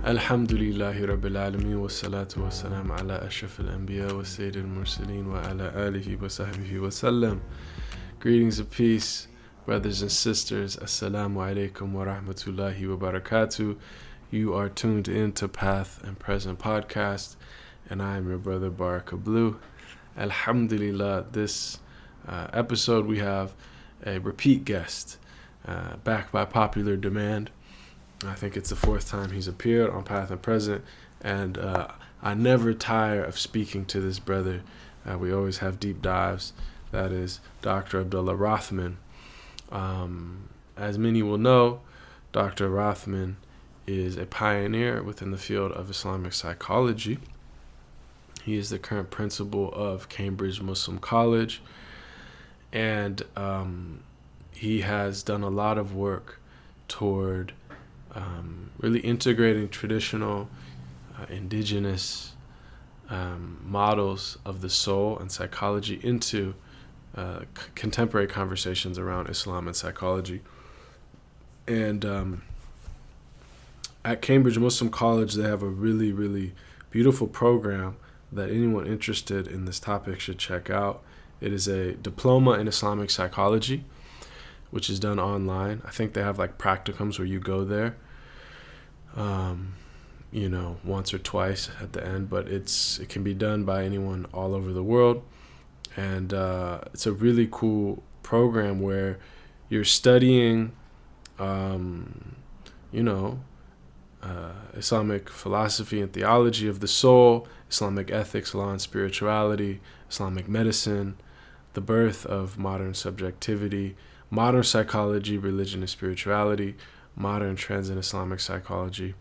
Alhamdulillahi Rabbil Alameen wa salatu wa salam ala ashraf al-anbiya wa sayyid al-mursaleen wa ala alihi wa sahbihi wa sallam. Greetings of peace, brothers and sisters. Assalamu alaikum wa rahmatullahi wa barakatuh. You are tuned in to Path and Present Podcast, and I am your brother Baraka Blue. Alhamdulillah, this episode we have a repeat guest, back by popular demand. I think it's the fourth time he's appeared on Path and Present, and I never tire of speaking to this brother. We always have deep dives. That is Dr. Abdallah Rothman. As many will know, Dr. Rothman is a pioneer within the field of Islamic psychology. He is the current principal of Cambridge Muslim College, and he has done a lot of work toward really integrating traditional, indigenous models of the soul and psychology into contemporary conversations around Islam and psychology. And at Cambridge Muslim College, they have a really, really beautiful program that anyone interested in this topic should check out. It is a diploma in Islamic psychology, which is done online. I think they have like practicums where you go there, once or twice at the end, but it can be done by anyone all over the world. And it's a really cool program where you're studying, Islamic philosophy and theology of the soul, Islamic ethics, law and spirituality, Islamic medicine, the birth of modern subjectivity, modern psychology, religion and spirituality, modern trends in Islamic psychology,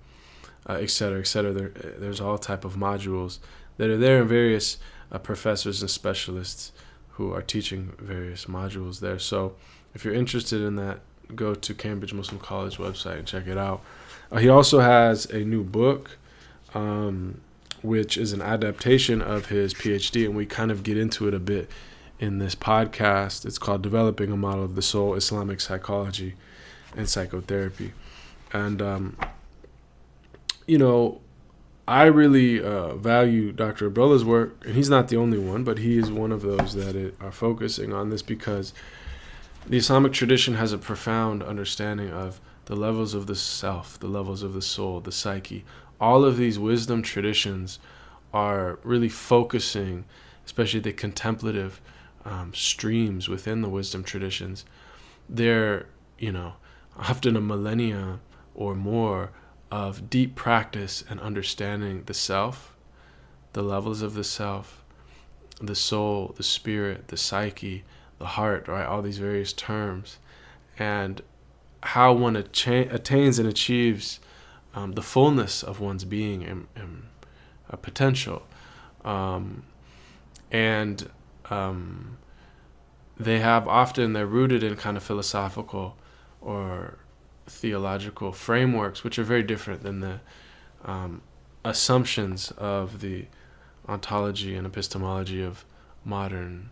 etc., etc. There's all type of modules that are there, and various professors and specialists who are teaching various modules there. So if you're interested in that, go to Cambridge Muslim College website and check it out. He also has a new book, which is an adaptation of his PhD, and we kind of get into it a bit in this podcast. It's called Developing a Model of the Soul, Islamic Psychology and Psychotherapy. And, I really value Dr. Abdullah's work, and he's not the only one, but he is one of those that are focusing on this because the Islamic tradition has a profound understanding of the levels of the self, the levels of the soul, the psyche. All of these wisdom traditions are really focusing, especially the contemplative streams within the wisdom traditions. They're, often a millennia or more of deep practice and understanding the self, the levels of the self, the soul, the spirit, the psyche, the heart, right? All these various terms, and how one attains and achieves the fullness of one's being and potential. They're rooted in kind of philosophical or theological frameworks, which are very different than the assumptions of the ontology and epistemology of modern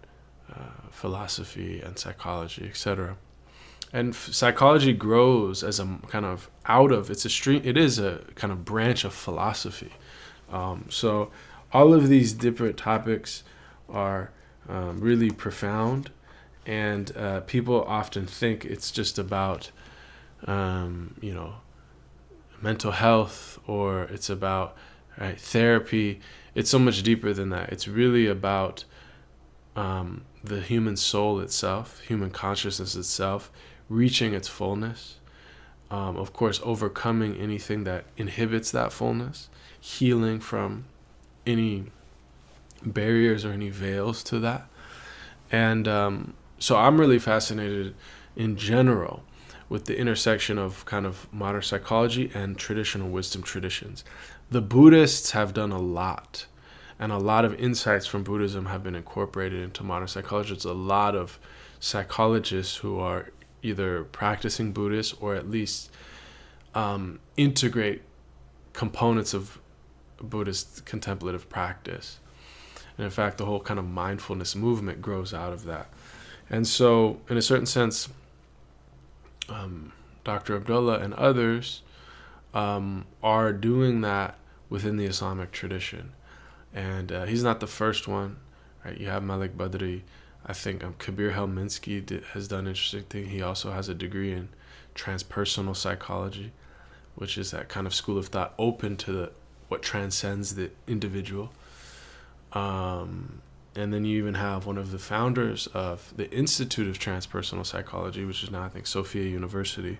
philosophy and psychology, etc. And psychology grows as a kind of it is a kind of branch of philosophy. So all of these different topics are really profound, and people often think it's just about mental health, or it's about therapy. It's so much deeper than that. It's really about the human soul itself, human consciousness itself, reaching its fullness. Of course, overcoming anything that inhibits that fullness, healing from any barriers or any veils to that. And so I'm really fascinated in general with the intersection of kind of modern psychology and traditional wisdom traditions. The Buddhists have done a lot, and a lot of insights from Buddhism have been incorporated into modern psychology. It's a lot of psychologists who are either practicing Buddhists or at least integrate components of Buddhist contemplative practice. And in fact, the whole kind of mindfulness movement grows out of that. And so, in a certain sense, Dr. Abdullah and others are doing that within the Islamic tradition. And he's not the first one, right? You have Malik Badri. I think Kabir Helminski has done an interesting thing. He also has a degree in transpersonal psychology, which is that kind of school of thought open to what transcends the individual. And then you even have one of the founders of the Institute of Transpersonal Psychology, which is now, I think, Sophia University,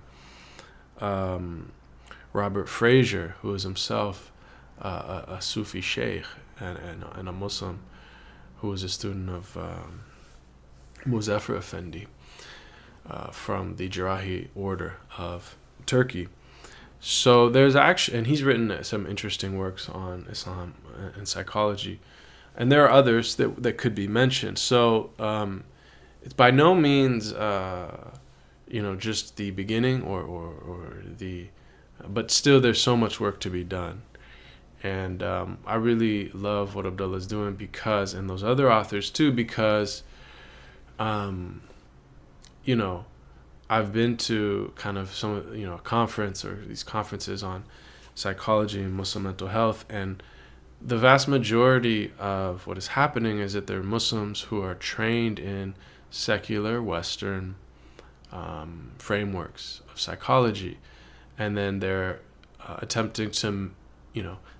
Robert Frazier, who is himself a Sufi sheikh and a Muslim, who was a student of Muzaffar Effendi from the Jarahi order of Turkey. So there's actually, and he's written some interesting works on Islam and psychology. And there are others that could be mentioned. So it's by no means, just the beginning or the, but still there's so much work to be done. And I really love what Abdullah is doing because, and those other authors too, because, I've been to kind of some, a conference or these conferences on psychology and Muslim mental health, and the vast majority of what is happening is that there are Muslims who are trained in secular Western frameworks of psychology, and then they're attempting to,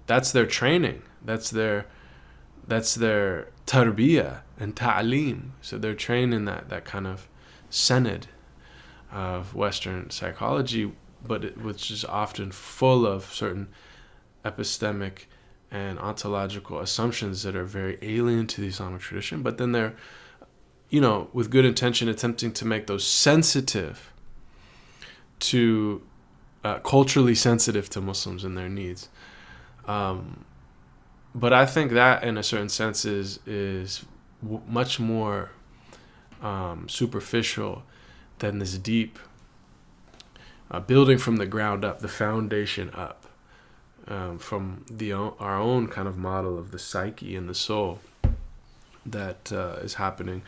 that's their training, that's their tarbiyah and ta'aleem. So they're trained in that kind of senate of Western psychology, but which is often full of certain epistemic and ontological assumptions that are very alien to the Islamic tradition, but then they're, with good intention, attempting to make those sensitive to, culturally sensitive to Muslims and their needs. But I think that, in a certain sense, is much more superficial than this deep building from the ground up, the foundation up. From our own kind of model of the psyche and the soul that is happening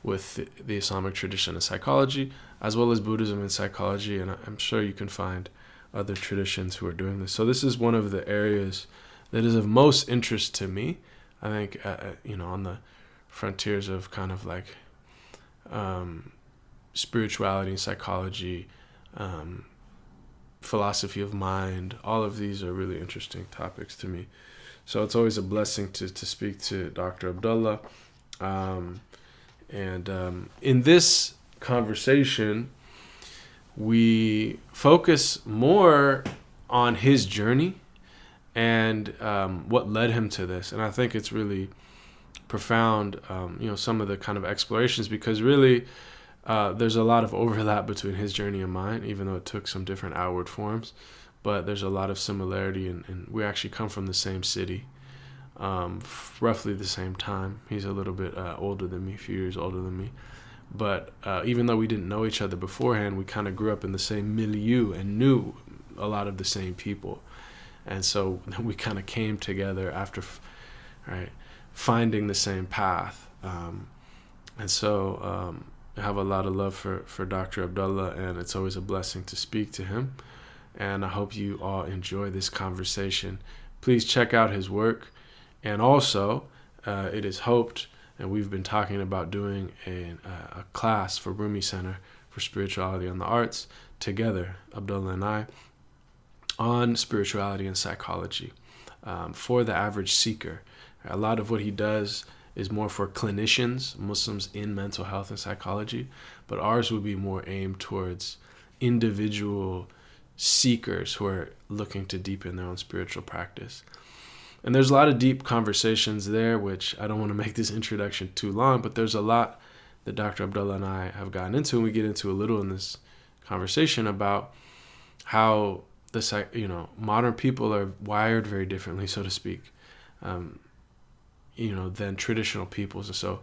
with the Islamic tradition of psychology, as well as Buddhism and psychology, and I'm sure you can find other traditions who are doing this. So this is one of the areas that is of most interest to me. I think, on the frontiers of kind of like spirituality and psychology, philosophy of mind, all of these are really interesting topics to me. So it's always a blessing to speak to Dr. Abdullah. In this conversation, we focus more on his journey and what led him to this. And I think it's really profound, some of the kind of explorations, because really there's a lot of overlap between his journey and mine, even though it took some different outward forms. But there's a lot of similarity, and we actually come from the same city, roughly the same time. He's a little bit older than me, a few years older than me. But even though we didn't know each other beforehand, we kind of grew up in the same milieu and knew a lot of the same people. And so we kind of came together after, finding the same path. I have a lot of love for Dr. Abdullah, and it's always a blessing to speak to him. And I hope you all enjoy this conversation. Please check out his work. And also, it is hoped, and we've been talking about doing a class for Rumi Center for Spirituality and the Arts together, Abdullah and I, on spirituality and psychology for the average seeker. A lot of what he does is more for clinicians, Muslims in mental health and psychology, but ours would be more aimed towards individual seekers who are looking to deepen their own spiritual practice. And there's a lot of deep conversations there, which I don't want to make this introduction too long, but there's a lot that Dr. Abdullah and I have gotten into, and we get into a little in this conversation about how modern people are wired very differently, so to speak, than traditional peoples. And so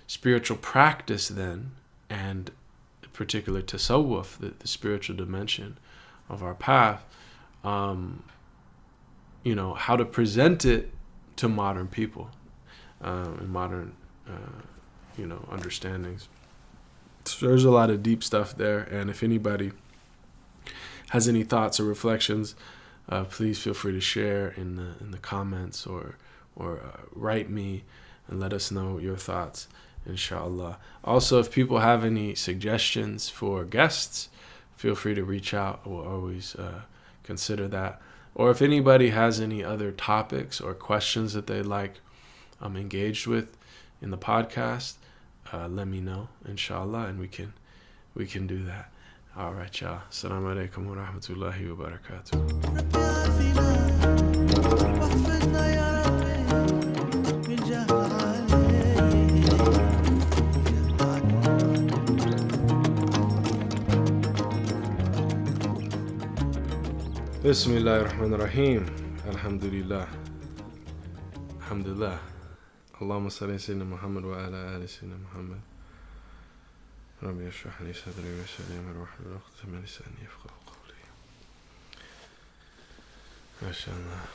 spiritual practice then, and in particular tasawwuf, the spiritual dimension of our path, how to present it to modern people and modern, understandings. So there's a lot of deep stuff there. And if anybody has any thoughts or reflections please feel free to share in the comments or write me and let us know your thoughts, inshallah. Also, if people have any suggestions for guests, feel free to reach out. We'll always consider that. Or if anybody has any other topics or questions that they'd like engaged with in the podcast, let me know, inshallah, and we can do that. All right, y'all. Assalamu alaikum wa rahmatullahi wa barakatuh. Bismillah ar-Rahman ar-Rahim. Alhamdulillah. Alhamdulillah. Allahumma salli sayyidina Muhammad wa ala ali sayyidina Muhammad. Rabbi yashrah li sadri wa yassir li amri wahlul 'uqdatan min lisani yafqahu qawli. MashaAllah.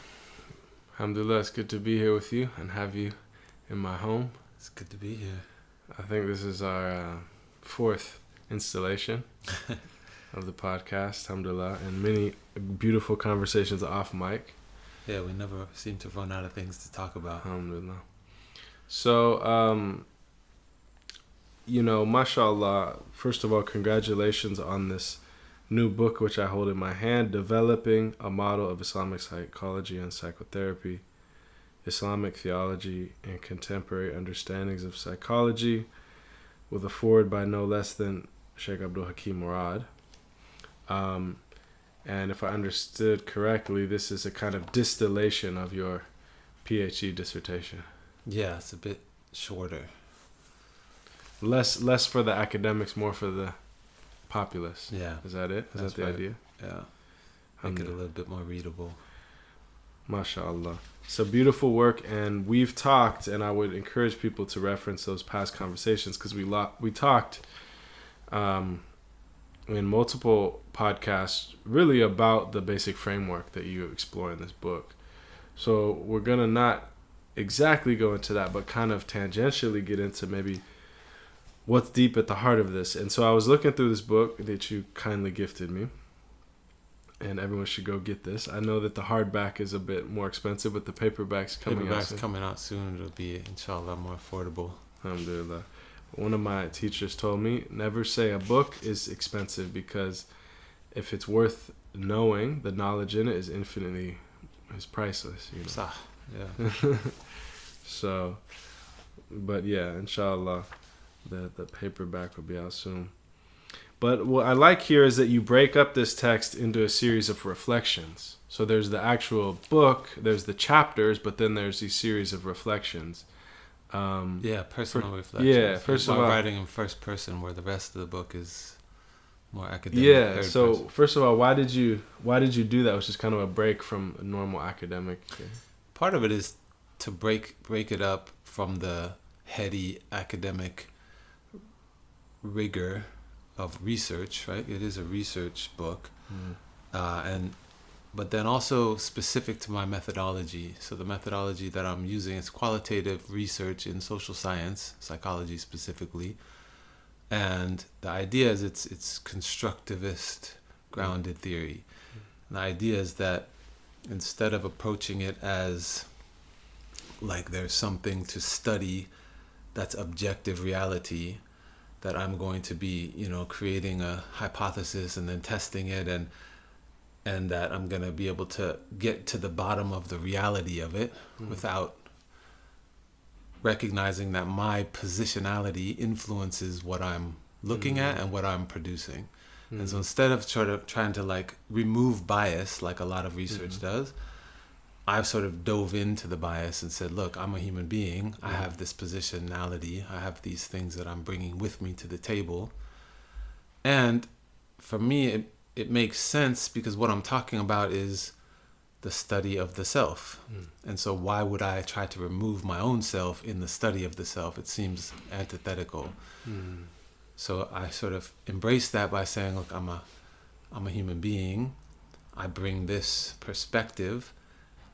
Alhamdulillah, it's good to be here with you and have you in my home. It's good to be here. I think this is our fourth installation of the podcast, alhamdulillah, and many beautiful conversations off mic. Yeah, we never seem to run out of things to talk about. Alhamdulillah. So, mashallah, first of all, congratulations on this new book which I hold in my hand, Developing a Model of Islamic Psychology and Psychotherapy, Islamic Theology and Contemporary Understandings of Psychology, with a foreword by no less than Sheikh Abdul Hakim Murad. And if I understood correctly, this is a kind of distillation of your PhD dissertation. Yeah, it's a bit shorter. Less for the academics, more for the populace. Yeah. Is that it? Is that the idea? Yeah. Make it a little bit more readable. MashaAllah. So beautiful work, and we've talked, and I would encourage people to reference those past conversations because we talked in multiple podcasts really about the basic framework that you explore in this book. So we're going to not exactly go into that, but kind of tangentially get into maybe what's deep at the heart of this. And so I was looking through this book that you kindly gifted me, and everyone should go get this. I know that the hardback is a bit more expensive, but the paperback's coming out soon. Coming out soon. It'll be, inshallah, more affordable. Alhamdulillah. One of my teachers told me, never say a book is expensive, because if it's worth knowing, the knowledge in it is priceless. You know? Yeah. So, but yeah, inshallah, the paperback will be out soon. But what I like here is that you break up this text into a series of reflections. So there's the actual book, there's the chapters, but then there's these series of reflections. Personal reflections. Yeah, first of all, writing in first person, where the rest of the book is more academic. Yeah. So person. First of all, why did you do that? Which is kind of a break from a normal academic. Part of it is to break it up from the heady academic rigor of research. Right. It is a research book, but then also specific to my methodology. So the methodology that I'm using is qualitative research in social science, psychology specifically. And the idea is it's constructivist grounded theory. And the idea is that instead of approaching it as like there's something to study that's objective reality, that I'm going to be, creating a hypothesis and then testing it, and that I'm going to be able to get to the bottom of the reality of it without recognizing that my positionality influences what I'm looking at and what I'm producing. And so instead of trying to like remove bias, like a lot of research does, I've sort of dove into the bias and said, look, I'm a human being. I have this positionality. I have these things that I'm bringing with me to the table. And for me, it makes sense because what I'm talking about is the study of the self. And so why would I try to remove my own self in the study of the self? It seems antithetical. So I sort of embrace that by saying, look, I'm a human being. I bring this perspective,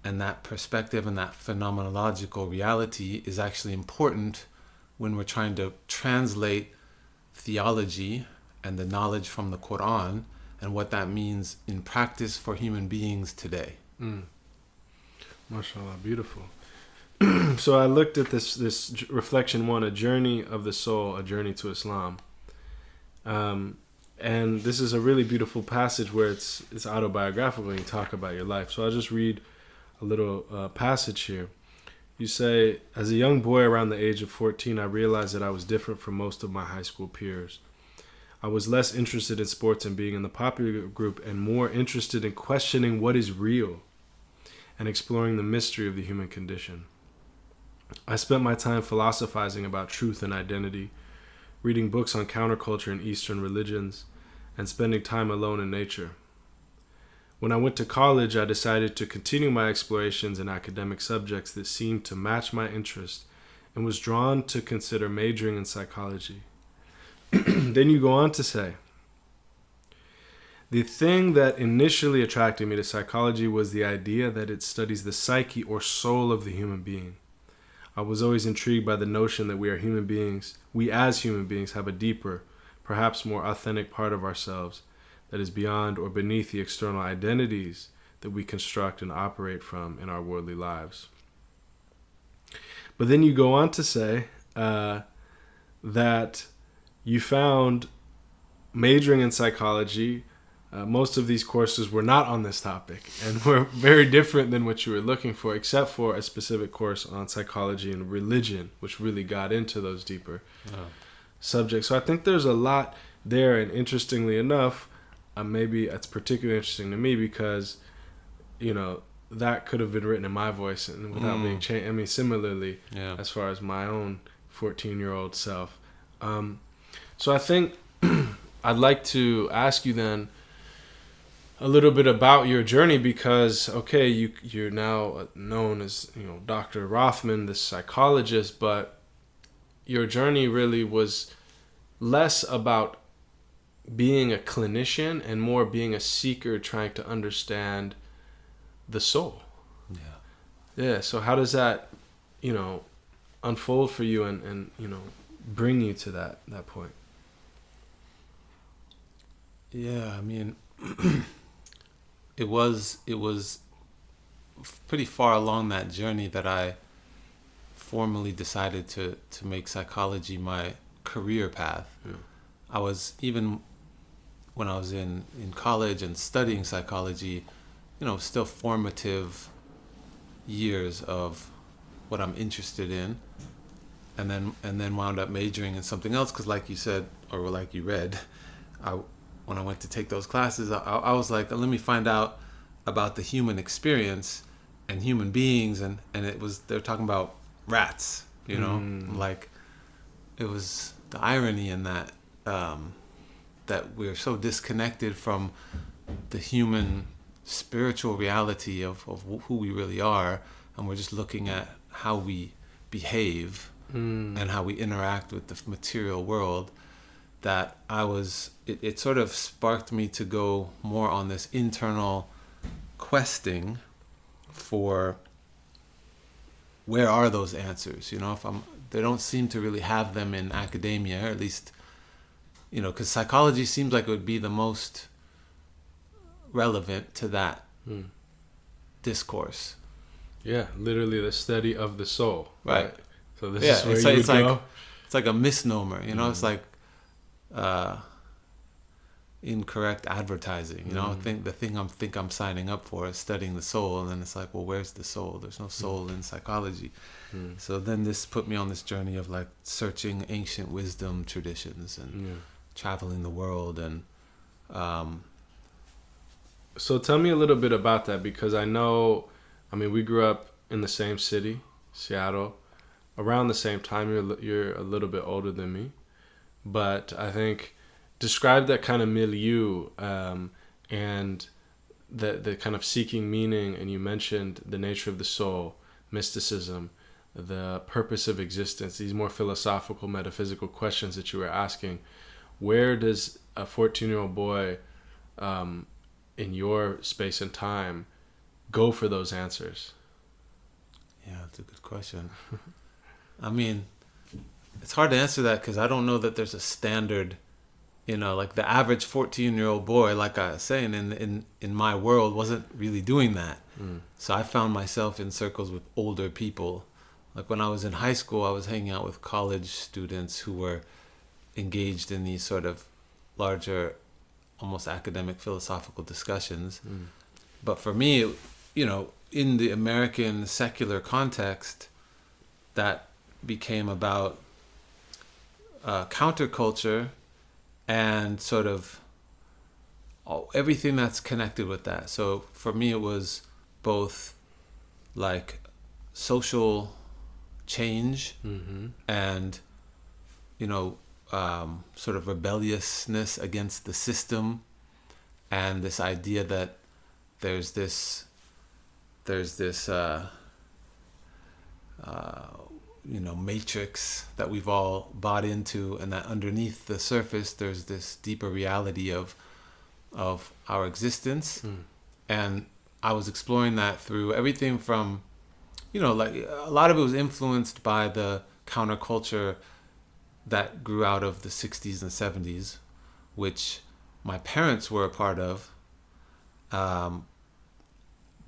and that perspective and that phenomenological reality is actually important when we're trying to translate theology and the knowledge from the Quran and what that means in practice for human beings today. MashaAllah, beautiful. So I looked at this reflection one, a journey of the soul, a journey to Islam. And this is a really beautiful passage where it's autobiographical and you talk about your life. So I'll just read a little passage here. You say, as a young boy around the age of 14, I realized that I was different from most of my high school peers. I was less interested in sports and being in the popular group and more interested in questioning what is real and exploring the mystery of the human condition. I spent my time philosophizing about truth and identity, reading books on counterculture and Eastern religions, and spending time alone in nature. When I went to college, I decided to continue my explorations in academic subjects that seemed to match my interest and was drawn to consider majoring in psychology. Then you go on to say, the thing that initially attracted me to psychology was the idea that it studies the psyche or soul of the human being. I was always intrigued by the notion that we as human beings have a deeper, perhaps more authentic part of ourselves that is beyond or beneath the external identities that we construct and operate from in our worldly lives. But then you go on to say that you found majoring in psychology, most of these courses were not on this topic and were very different than what you were looking for, except for a specific course on psychology and religion, which really got into those deeper subjects. So I think there's a lot there, and interestingly enough, maybe it's particularly interesting to me because, that could have been written in my voice and without being changed. I mean, similarly, as far as my own 14-year-old self. So I think I'd like to ask you then a little bit about your journey because, okay, you're now known as, Dr. Rothman, the psychologist, but your journey really was less about being a clinician and more being a seeker trying to understand the soul. Yeah. So how does that, unfold for you and bring you to that point? Yeah, I mean, it was pretty far along that journey that I formally decided to make psychology my career path. Yeah. I was, even when I was in college and studying psychology, still formative years of what I'm interested in, and then wound up majoring in something else because, like you said, or like you read, when I went to take those classes, I was like, let me find out about the human experience and human beings, and they're talking about rats, like it was the irony in that that we're so disconnected from the human spiritual reality of who we really are, and we're just looking at how we behave and how we interact with the material world, that it sort of sparked me to go more on this internal questing for where are those answers, they don't seem to really have them in academia, or at least, because psychology seems like it would be the most relevant to that discourse. Yeah, literally the study of the soul. Right. So this is where you would go. It's like a misnomer, It's like incorrect advertising. I think the thing I'm signing up for is studying the soul, and then it's like, well, where's the soul? There's no soul in psychology. So then this put me on this journey of like searching ancient wisdom traditions and traveling the world and. So tell me a little bit about that, because we grew up in the same city, Seattle, around the same time. You're a little bit older than me, but I think describe that kind of milieu and the kind of seeking meaning. And you mentioned the nature of the soul, mysticism, the purpose of existence, these more philosophical, metaphysical questions that you were asking. Where does a 14-year-old boy in your space and time go for those answers? Yeah, that's a good question. I mean, it's hard to answer that because I don't know that there's a standard like the average 14-year-old boy, like I was saying, in my world wasn't really doing that. So I found myself in circles with older people. Like when I was in high school, I was hanging out with college students who were engaged in these sort of larger, almost academic philosophical discussions. But for me, in the American secular context, that became about counterculture and sort of everything that's connected with that. So for me, it was both like social change and, sort of rebelliousness against the system, and this idea that there's this matrix that we've all bought into, and that underneath the surface there's this deeper reality of our existence. And I was exploring that through everything from, like a lot of it was influenced by the counterculture that grew out of the 60s and 70s, which my parents were a part of.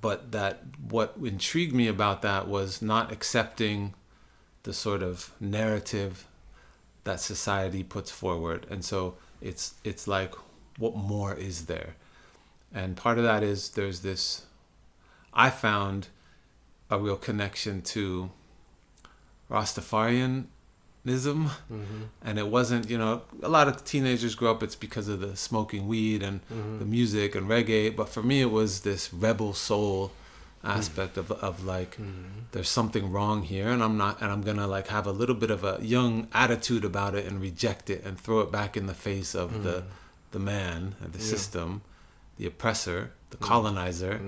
But that what intrigued me about that was not accepting the sort of narrative that society puts forward. And so it's like, what more is there? And part of that is I found a real connection to Rastafarianism. And it wasn't, a lot of teenagers grow up, it's because of the smoking weed and the music and reggae. But for me, it was this rebel soul aspect of like, there's something wrong here, and I'm gonna like have a little bit of a young attitude about it and reject it and throw it back in the face of the man, the system, the oppressor, the colonizer,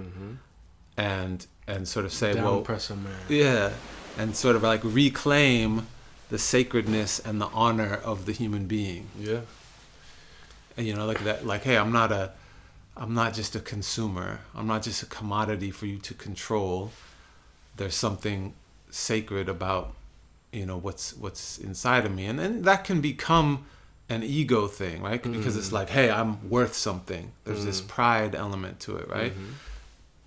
and sort of say, well, oppressor man. Yeah, and sort of like reclaim the sacredness and the honor of the human being. Yeah. And like that, like, hey, I'm not just a consumer. I'm not just a commodity for you to control. There's something sacred about, what's inside of me. And then that can become an ego thing, right? Because it's like, hey, I'm worth something. There's this pride element to it, right?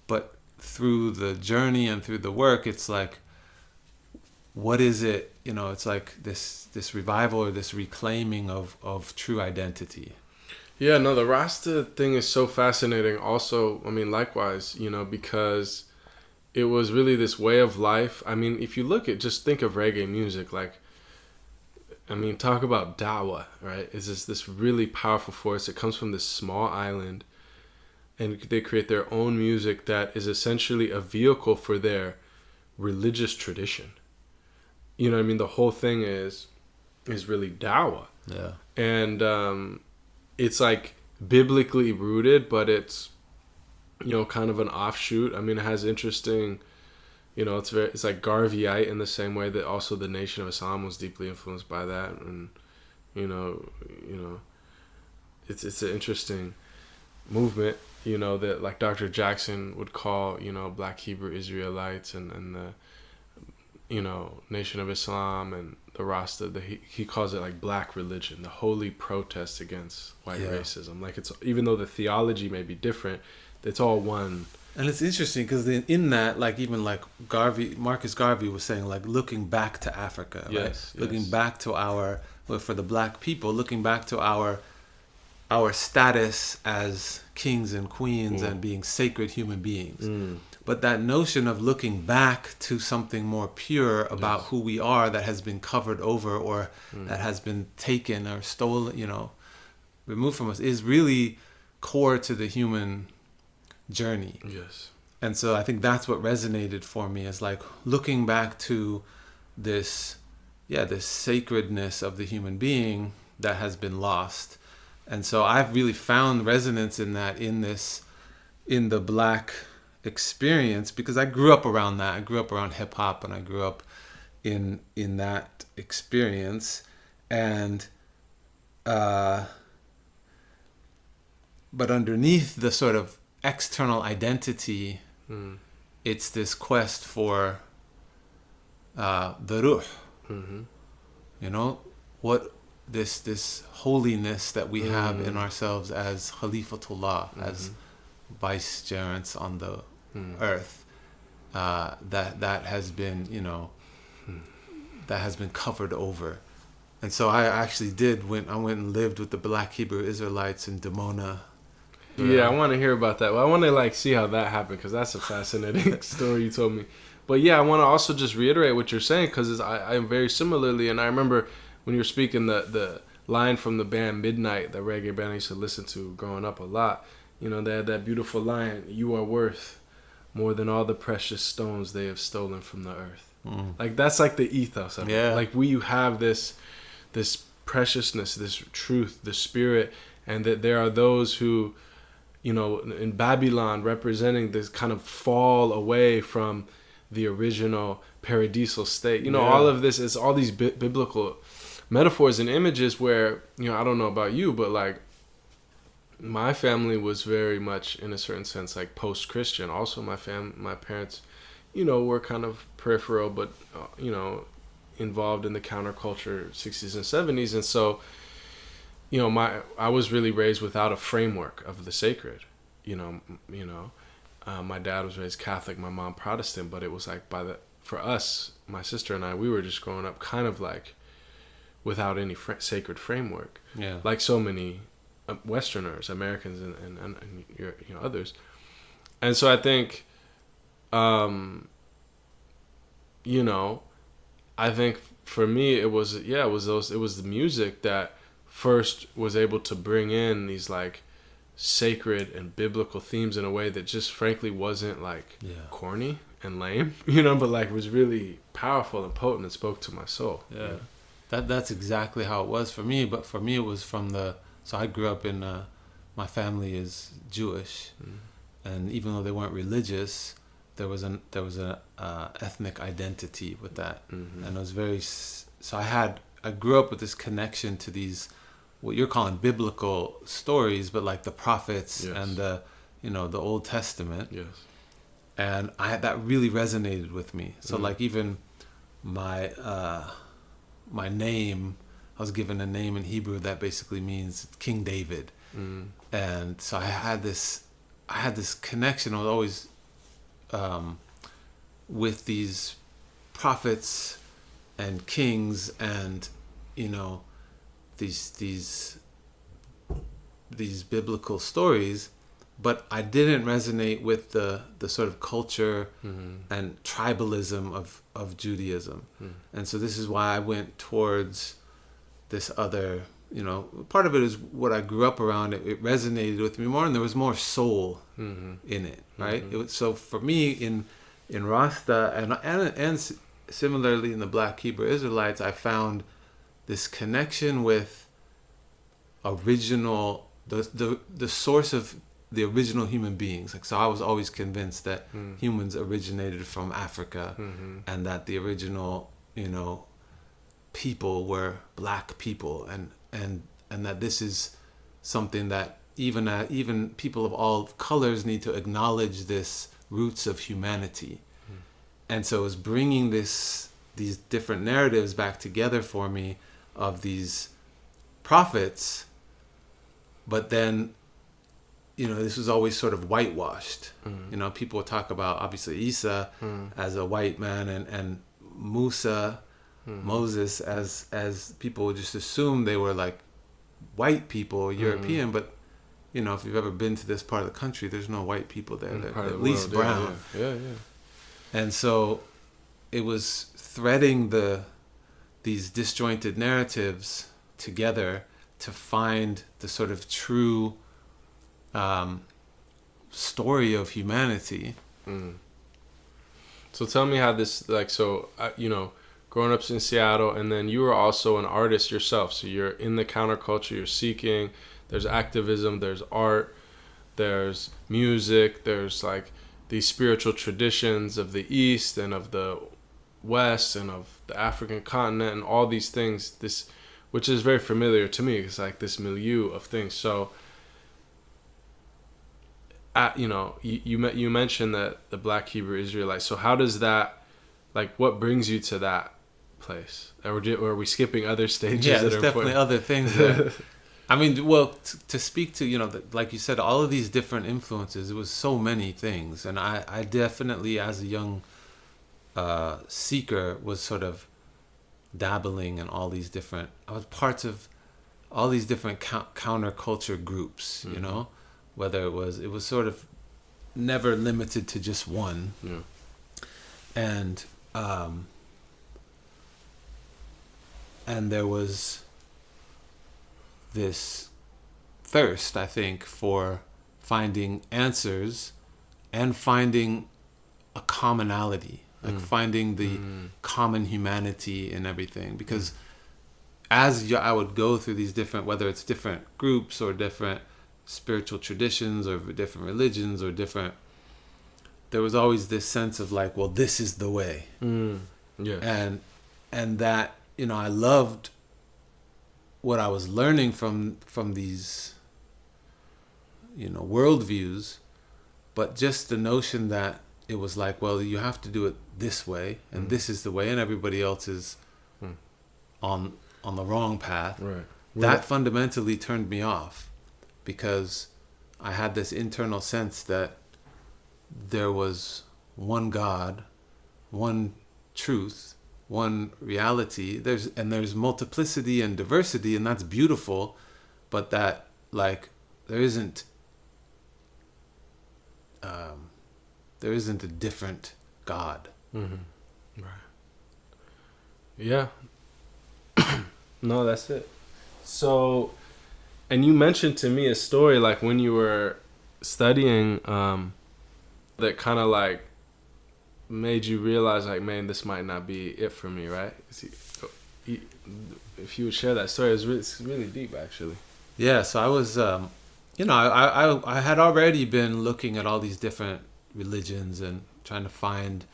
But through the journey and through the work, it's like, what is it? It's like this revival or this reclaiming of true identity. Yeah, no, the Rasta thing is so fascinating. Also, I mean, likewise, because it was really this way of life. I mean, if you just think of reggae music, like, I mean, talk about dawah, right? It's this really powerful force. It comes from this small island, and they create their own music that is essentially a vehicle for their religious tradition. You know what I mean? The whole thing is really dawah. Yeah. And it's like biblically rooted, but it's, kind of an offshoot. I mean, it has interesting, it's like Garveyite in the same way that also the Nation of Islam was deeply influenced by that. And, it's an interesting movement, that like Dr. Jackson would call, Black Hebrew Israelites and the, Nation of Islam and the Rasta, he calls it like black religion, the holy protest against white racism. Like, it's, even though the theology may be different, it's all one. And it's interesting because in that, like, even like Marcus Garvey was saying, like, looking back to Africa, right? Yes. Looking back to for the black people, looking back to our status as kings and queens and being sacred human beings. But that notion of looking back to something more pure about who we are, that has been covered over or that has been taken or stolen, removed from us, is really core to the human journey. Yes. And so I think that's what resonated for me, is like looking back to this sacredness of the human being that has been lost. And so I've really found resonance in that, in the black experience, because I grew up around that. I grew up around hip hop, and I grew up in that experience. And but underneath the sort of external identity, it's this quest for the ruh. this holiness that we have in ourselves as Khalifatullah, as vicegerents on the earth, that has been, that has been covered over. And so I actually I went and lived with the Black Hebrew Israelites in Dimona. Yeah, I want to hear about that. Well, I want to see how that happened, because that's a fascinating story you told me. But yeah, I want to also just reiterate what you're saying, because I am very similarly, and I remember when you were speaking the line from the band Midnight, the reggae band I used to listen to growing up a lot. They had that beautiful line, "You are worth more than all the precious stones they have stolen from the earth." That's the ethos of it. You have this preciousness, this truth, this spirit, and that there are those who, in Babylon, representing this kind of fall away from the original paradisal state. All of this is all these biblical metaphors and images where, I don't know about you, but my family was very much, in a certain sense, post-Christian. Also, my parents, were kind of peripheral, but, involved in the counterculture 60s and 70s. And so, I was really raised without a framework of the sacred. My dad was raised Catholic, my mom Protestant, but it was for us, my sister and I, we were just growing up kind of without any sacred framework. Yeah. Like so many Westerners, Americans, and others. And so I think, I think for me it was the music that first was able to bring in these sacred and biblical themes in a way that just frankly wasn't corny and lame, but was really powerful and potent and spoke to my soul. Yeah. That's exactly how it was for me. But for me, it was so I grew up in, my family is Jewish, and even though they weren't religious, there was a ethnic identity with that, and it was so I grew up with this connection to these, what you're calling biblical stories, but the prophets and the Old Testament. Yes. And that really resonated with me. So even my name, I was given a name in Hebrew that basically means King David. And so I had this connection. I was always with these prophets and kings and these biblical stories, but I didn't resonate with the sort of culture and tribalism of Judaism. And so this is why I went towards this other, part of it is what I grew up around. It resonated with me more, and there was more soul in it, right? It was, so for me in Rasta and similarly in the Black Hebrew Israelites, I found this connection with original, the source of the original human beings. So I was always convinced that humans originated from Africa, and that the original, people were black people, and that this is something that even people of all colors need to acknowledge, this roots of humanity. And so it was bringing these different narratives back together for me of these prophets, but then this was always sort of whitewashed. People would talk about obviously Isa as a white man, and Musa, Moses, as people would just assume they were white people, European, but if you've ever been to this part of the country, there's no white people there. They're at least brown. Yeah. And so it was threading these disjointed narratives together to find the sort of true story of humanity. So tell me how this, growing up in Seattle, and then you were also an artist yourself. So you're in the counterculture, you're seeking, there's activism, there's art, there's music, there's these spiritual traditions of the East and of the West and of the African continent and all these things, which is very familiar to me. It's this milieu of things. So, you mentioned that the Black Hebrew Israelites. So how does that, what brings you to that place? Or are we skipping other stages? Yeah, that there's are definitely important? other things there. I mean, well, to speak to, like you said, all of these different influences, it was so many things. And I definitely, as a young seeker, was sort of dabbling in all these different, I was parts of all these different counterculture groups, whether it was sort of never limited to just one. Yeah. And there was this thirst, I think, for finding answers and finding a commonality, like finding the common humanity in everything. Because as I would go through these different, whether it's different groups or different spiritual traditions or different religions or different, there was always this sense of like, well, this is the way. Yeah. And that, I loved what I was learning from these, worldviews, but just the notion that it was like, well, you have to do it this way, and this is the way, and everybody else is on the wrong path. Right. That fundamentally turned me off, because I had this internal sense that there was one God, one truth, one reality. There's multiplicity and diversity, and that's beautiful, but that, like, there isn't a different God. Right. Yeah. No, that's it. So, and you mentioned to me a story, like when you were studying, that kind of like made you realize, like, man, this might not be it for me, right? If you would share that story, it's really deep, actually. Yeah, so I was, I had already been looking at all these different religions and trying to find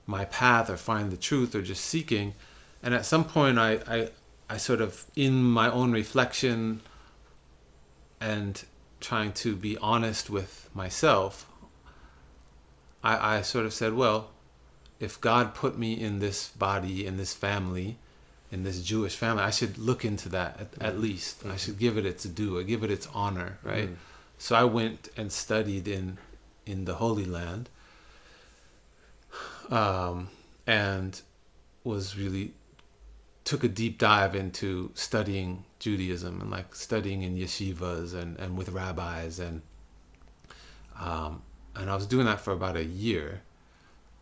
my path or find the truth or just seeking. And at some point I sort of, in my own reflection and trying to be honest with myself, I sort of said, well, if God put me in this body, in this family, in this Jewish family, I should look into that at least. I should give it its due, or give it its honor, right? So I went and studied in the Holy Land, and took a deep dive into studying Judaism and like studying in yeshivas and with rabbis, and I was doing that for about a year.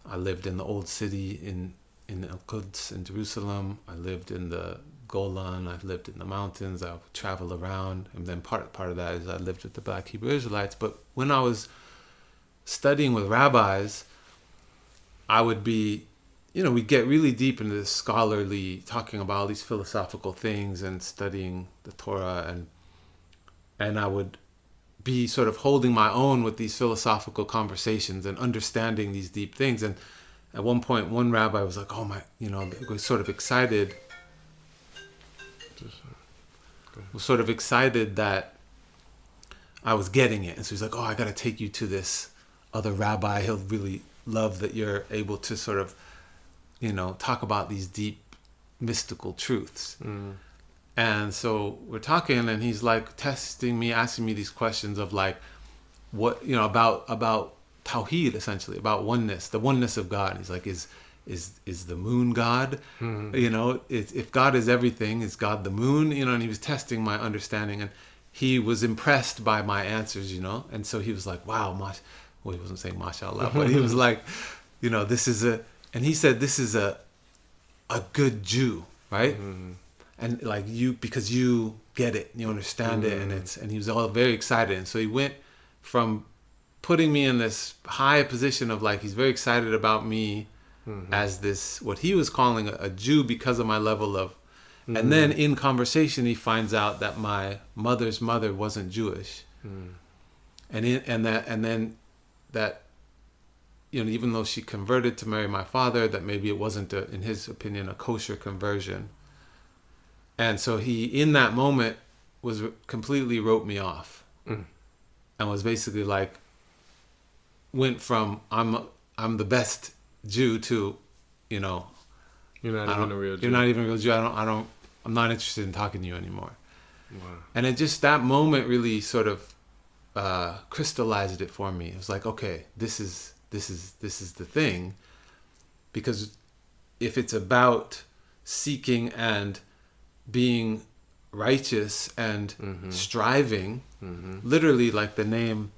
I lived in the old city in Al-Quds in Jerusalem. I lived in the Golan. I lived in the mountains. I would travel around, and then part of that is I lived with the Black Hebrew Israelites. But when I was studying with rabbis, I would be, we'd get really deep into this scholarly, talking about all these philosophical things and studying the Torah, and I would be sort of holding my own with these philosophical conversations and understanding these deep things. And at one point, one rabbi was like, oh my, was sort of excited that I was getting it. And so he's like, oh, I got to take you to this other rabbi. He'll really love that you're able to sort of, talk about these deep mystical truths. And so we're talking, and he's like testing me, asking me these questions of like, what, about Tawheed, essentially, about oneness, the oneness of God. He's like, is the moon God? If God is everything, is God the moon? And he was testing my understanding, and he was impressed by my answers, and so he was like, wow, he wasn't saying mashallah, but he was like, and he said, this is a good Jew, right? And like because you get it, you understand it, and he was all very excited. And so he went from putting me in this high position of like, he's very excited about me as this, what he was calling a Jew because of my level of, and then in conversation, he finds out that my mother's mother wasn't Jewish. And then even though she converted to marry my father, that maybe it wasn't, in his opinion, a kosher conversion. And so he, in that moment, completely wrote me off, and was basically like, went from I'm the best Jew to, You're not even a real Jew. You're not even a real Jew. I'm not interested in talking to you anymore. Wow. And it just, that moment really sort of crystallized it for me. It was like, okay, this is the thing, because if it's about seeking and being righteous and striving, literally like the name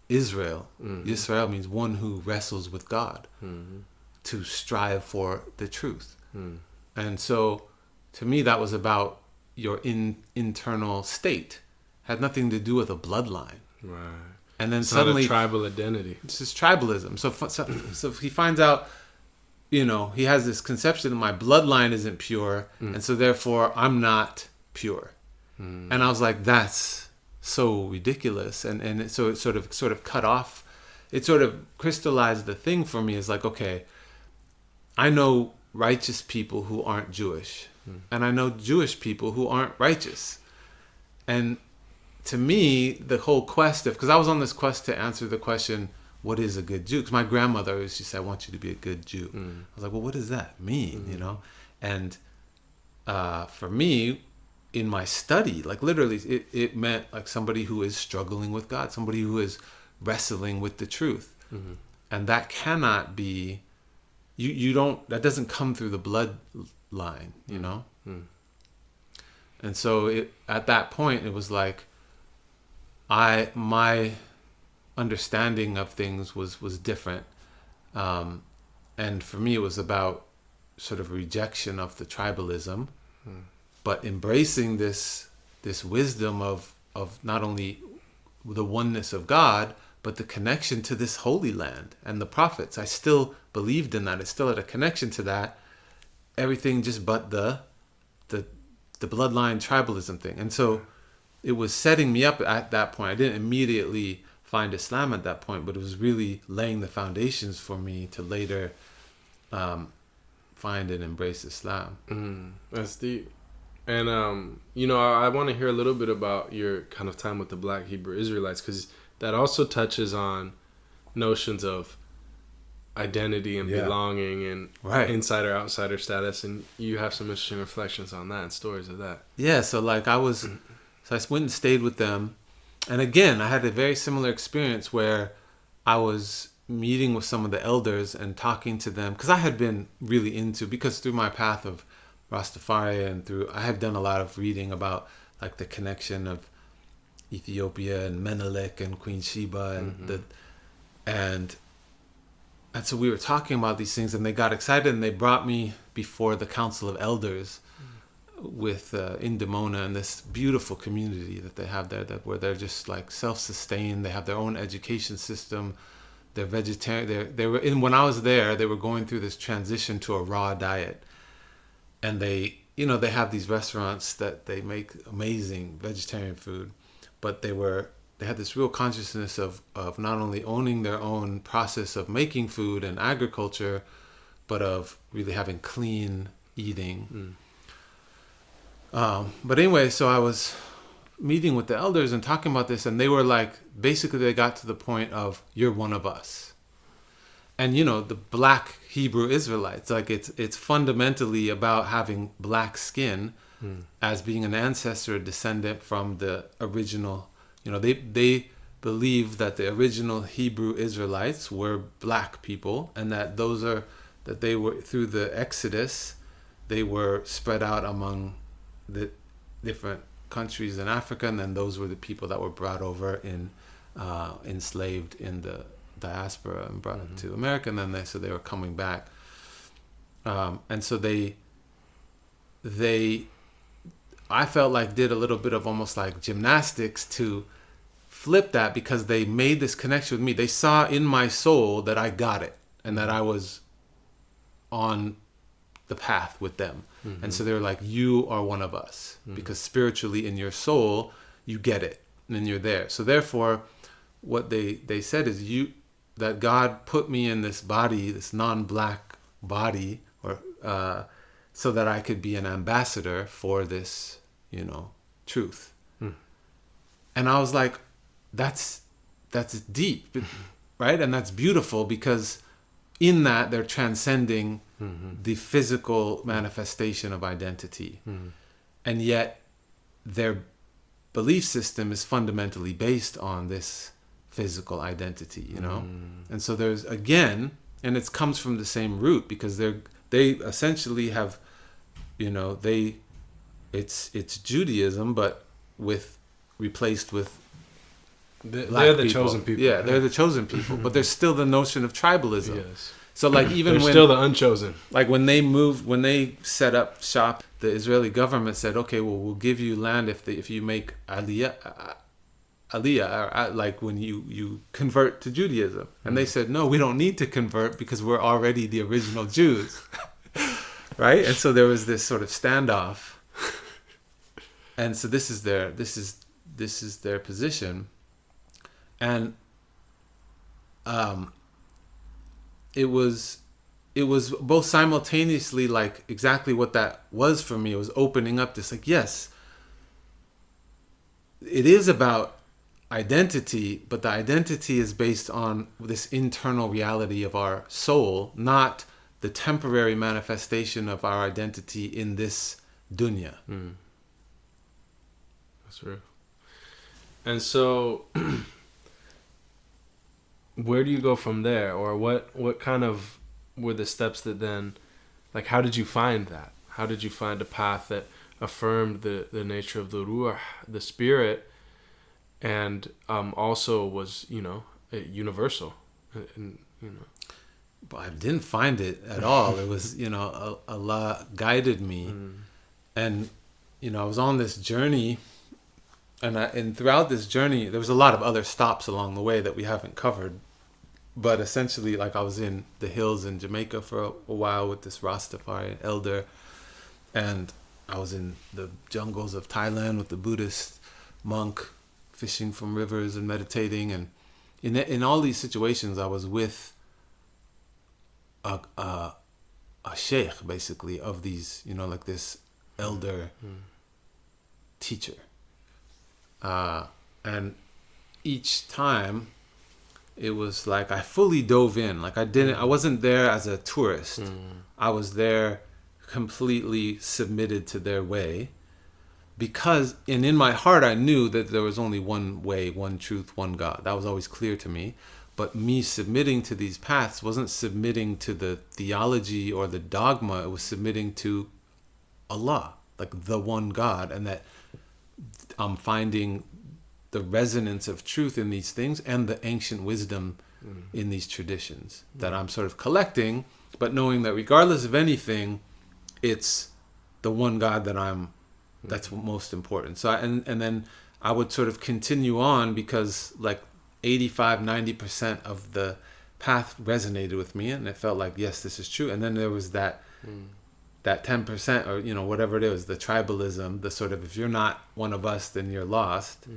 Israel. Israel means one who wrestles with God, to strive for the truth. And so to me that was about your internal state. Had nothing to do with a bloodline. Right. And then It's suddenly not a tribal identity. it's just tribalism. So he finds out, he has this conception that my bloodline isn't pure, and so therefore I'm not pure. And I was like, that's so ridiculous. And so it sort of cut off. It sort of crystallized the thing for me. Is like, okay, I know righteous people who aren't Jewish, and I know Jewish people who aren't righteous. And to me, the whole quest because I was on this quest to answer the question, what is a good Jew? Because my grandmother always used to say, I want you to be a good Jew. I was like, well, what does that mean? And for me, in my study, like literally, it meant like somebody who is struggling with God, somebody who is wrestling with the truth. And that cannot be, that doesn't come through the bloodline, And so at that point, it was like, my understanding of things was different. And for me, it was about sort of rejection of the tribalism, but embracing this wisdom of not only the oneness of God, but the connection to this holy land and the prophets. I still believed in that. I still had a connection to that. Everything just but the bloodline tribalism thing. And so it was setting me up at that point. I didn't immediately find Islam at that point, but it was really laying the foundations for me to later find and embrace Islam. That's deep. And, I want to hear a little bit about your kind of time with the Black Hebrew Israelites, because that also touches on notions of identity and belonging and insider outsider status, and you have some interesting reflections on that and stories of that. So like I went and stayed with them, and again I had a very similar experience where I was meeting with some of the elders and talking to them, because I had been really because through my path of Rastafari and I had done a lot of reading about like the connection of Ethiopia and Menelik and Queen Sheba and so we were talking about these things, and they got excited, and they brought me before the Council of Elders with in Dimona, and this beautiful community that they have there, where they're just like self-sustained. They have their own education system. They're vegetarian. They were when I was there, they were going through this transition to a raw diet, and they have these restaurants that they make amazing vegetarian food, but they had this real consciousness of not only owning their own process of making food and agriculture, but of really having clean eating. But anyway, so I was meeting with the elders and talking about this, and they were like, basically they got to the point of, you're one of us. And the Black Hebrew Israelites, like it's fundamentally about having black skin as being an ancestor, a descendant from the original. They believe that the original Hebrew Israelites were black people, and that they were, through the Exodus, they were spread out among the different countries in Africa, and then those were the people that were brought over enslaved in the diaspora and brought to America, and then they were coming back, and so they I felt like did a little bit of almost like gymnastics to flip that, because they made this connection with me. They saw in my soul that I got it and that I was on the path with them. And so they were like, you are one of us, because spiritually in your soul you get it and you're there. So therefore what they said is that God put me in this body, this non-black body, or so that I could be an ambassador for this truth. And I was like, that's deep, right? And that's beautiful, because in that they're transcending the physical manifestation of identity. And yet their belief system is fundamentally based on this physical identity, you know? And so there's, again, and it comes from the same root, because they essentially have, you know, it's Judaism, but replaced with they're the chosen people. Yeah, they're the chosen people. But there's still the notion of tribalism. Yes. So like even they're when still the unchosen. Like when they set up shop, the Israeli government said, okay, well, we'll give you land if you make aliyah, like when you convert to Judaism. And they said, no, we don't need to convert because we're already the original Jews. Right? And so there was this sort of standoff. And so this is their position. And it was both simultaneously like exactly what that was for me. It was opening up this, like, yes, it is about identity, but the identity is based on this internal reality of our soul, not the temporary manifestation of our identity in this dunya. That's true. And so where do you go from there? Or what kind of were the steps that then, like, how did you find that? How did you find a path that affirmed the nature of the ruh, the spirit, and also was, you know, universal? And, you know. But I didn't find it at all. It was, you know, Allah guided me. And, you know, I was on this journey. And throughout this journey, there was a lot of other stops along the way that we haven't covered. But essentially, like, I was in the hills in Jamaica for a while with this Rastafari elder. And I was in the jungles of Thailand with the Buddhist monk, fishing from rivers and meditating. And in all these situations, I was with a sheikh, basically, of these, you know, like this elder teacher. And each time it was like I fully dove in. Like I wasn't there as a tourist. I was there completely submitted to their way, because in my heart I knew that there was only one way, one truth, one God. That was always clear to me. But me submitting to these paths wasn't submitting to the theology or the dogma. It was submitting to Allah, like the one God, and that I'm finding the resonance of truth in these things and the ancient wisdom in these traditions that I'm sort of collecting, but knowing that regardless of anything, it's the one God that's most important. So and then I would sort of continue on, because like 85-90% of the path resonated with me, and it felt like, yes, this is true. And then there was that 10%, or, you know, whatever it is, the tribalism, the sort of, if you're not one of us, then you're lost.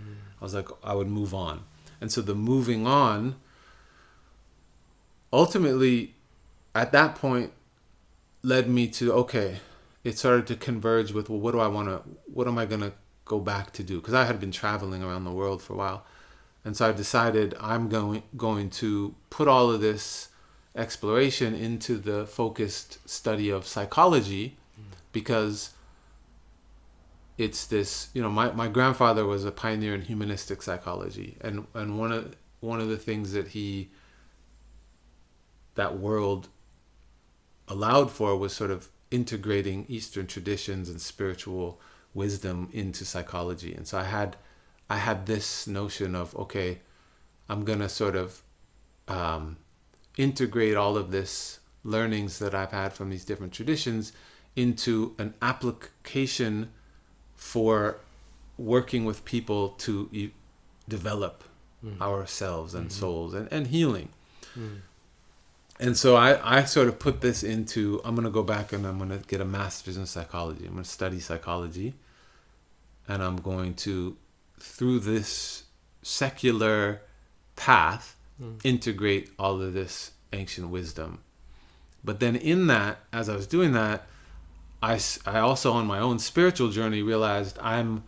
I was like, I would move on. And so the moving on, ultimately, at that point, led me to, okay, it started to converge with, well, what am I going to go back to do? Because I had been traveling around the world for a while. And so I decided I'm going to put all of this exploration into the focused study of psychology, because it's this, you know, my grandfather was a pioneer in humanistic psychology, and one of the things that world allowed for was sort of integrating Eastern traditions and spiritual wisdom into psychology. And so I had this notion of, okay, I'm gonna sort of integrate all of this learnings that I've had from these different traditions into an application for working with people to develop ourselves and souls and healing. And so I sort of put this into, I'm going to go back and I'm going to get a master's in psychology. I'm going to study psychology, and I'm going to, through this secular path, integrate all of this ancient wisdom. But then in that, as I was doing that, I also on my own spiritual journey realized I'm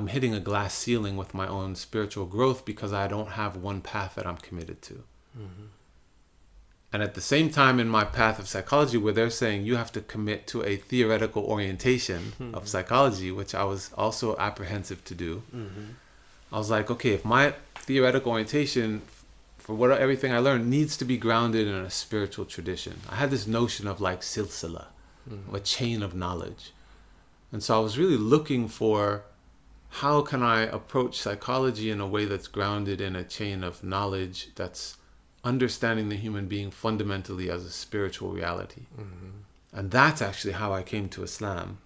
hitting a glass ceiling with my own spiritual growth, because I don't have one path that I'm committed to. And at the same time, in my path of psychology, where they're saying you have to commit to a theoretical orientation of psychology, which I was also apprehensive to do. I was like, okay, if my theoretical orientation for everything I learned needs to be grounded in a spiritual tradition. I had this notion of like silsila, of a chain of knowledge. And so I was really looking for, how can I approach psychology in a way that's grounded in a chain of knowledge, that's understanding the human being fundamentally as a spiritual reality. And that's actually how I came to Islam,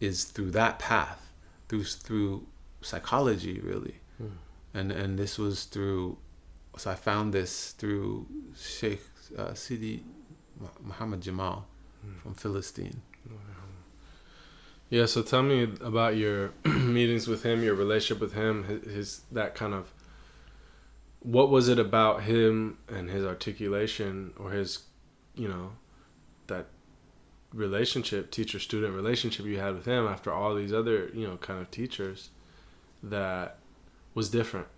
is through that path, through psychology, really. And this was through, so I found this through Sheikh Sidi Muhammad Jamal from Philistine. Yeah, so tell me about your meetings with him, your relationship with him, his that kind of, what was it about him and his articulation, or his, that relationship, teacher-student relationship you had with him after all these other, kind of teachers, that was different?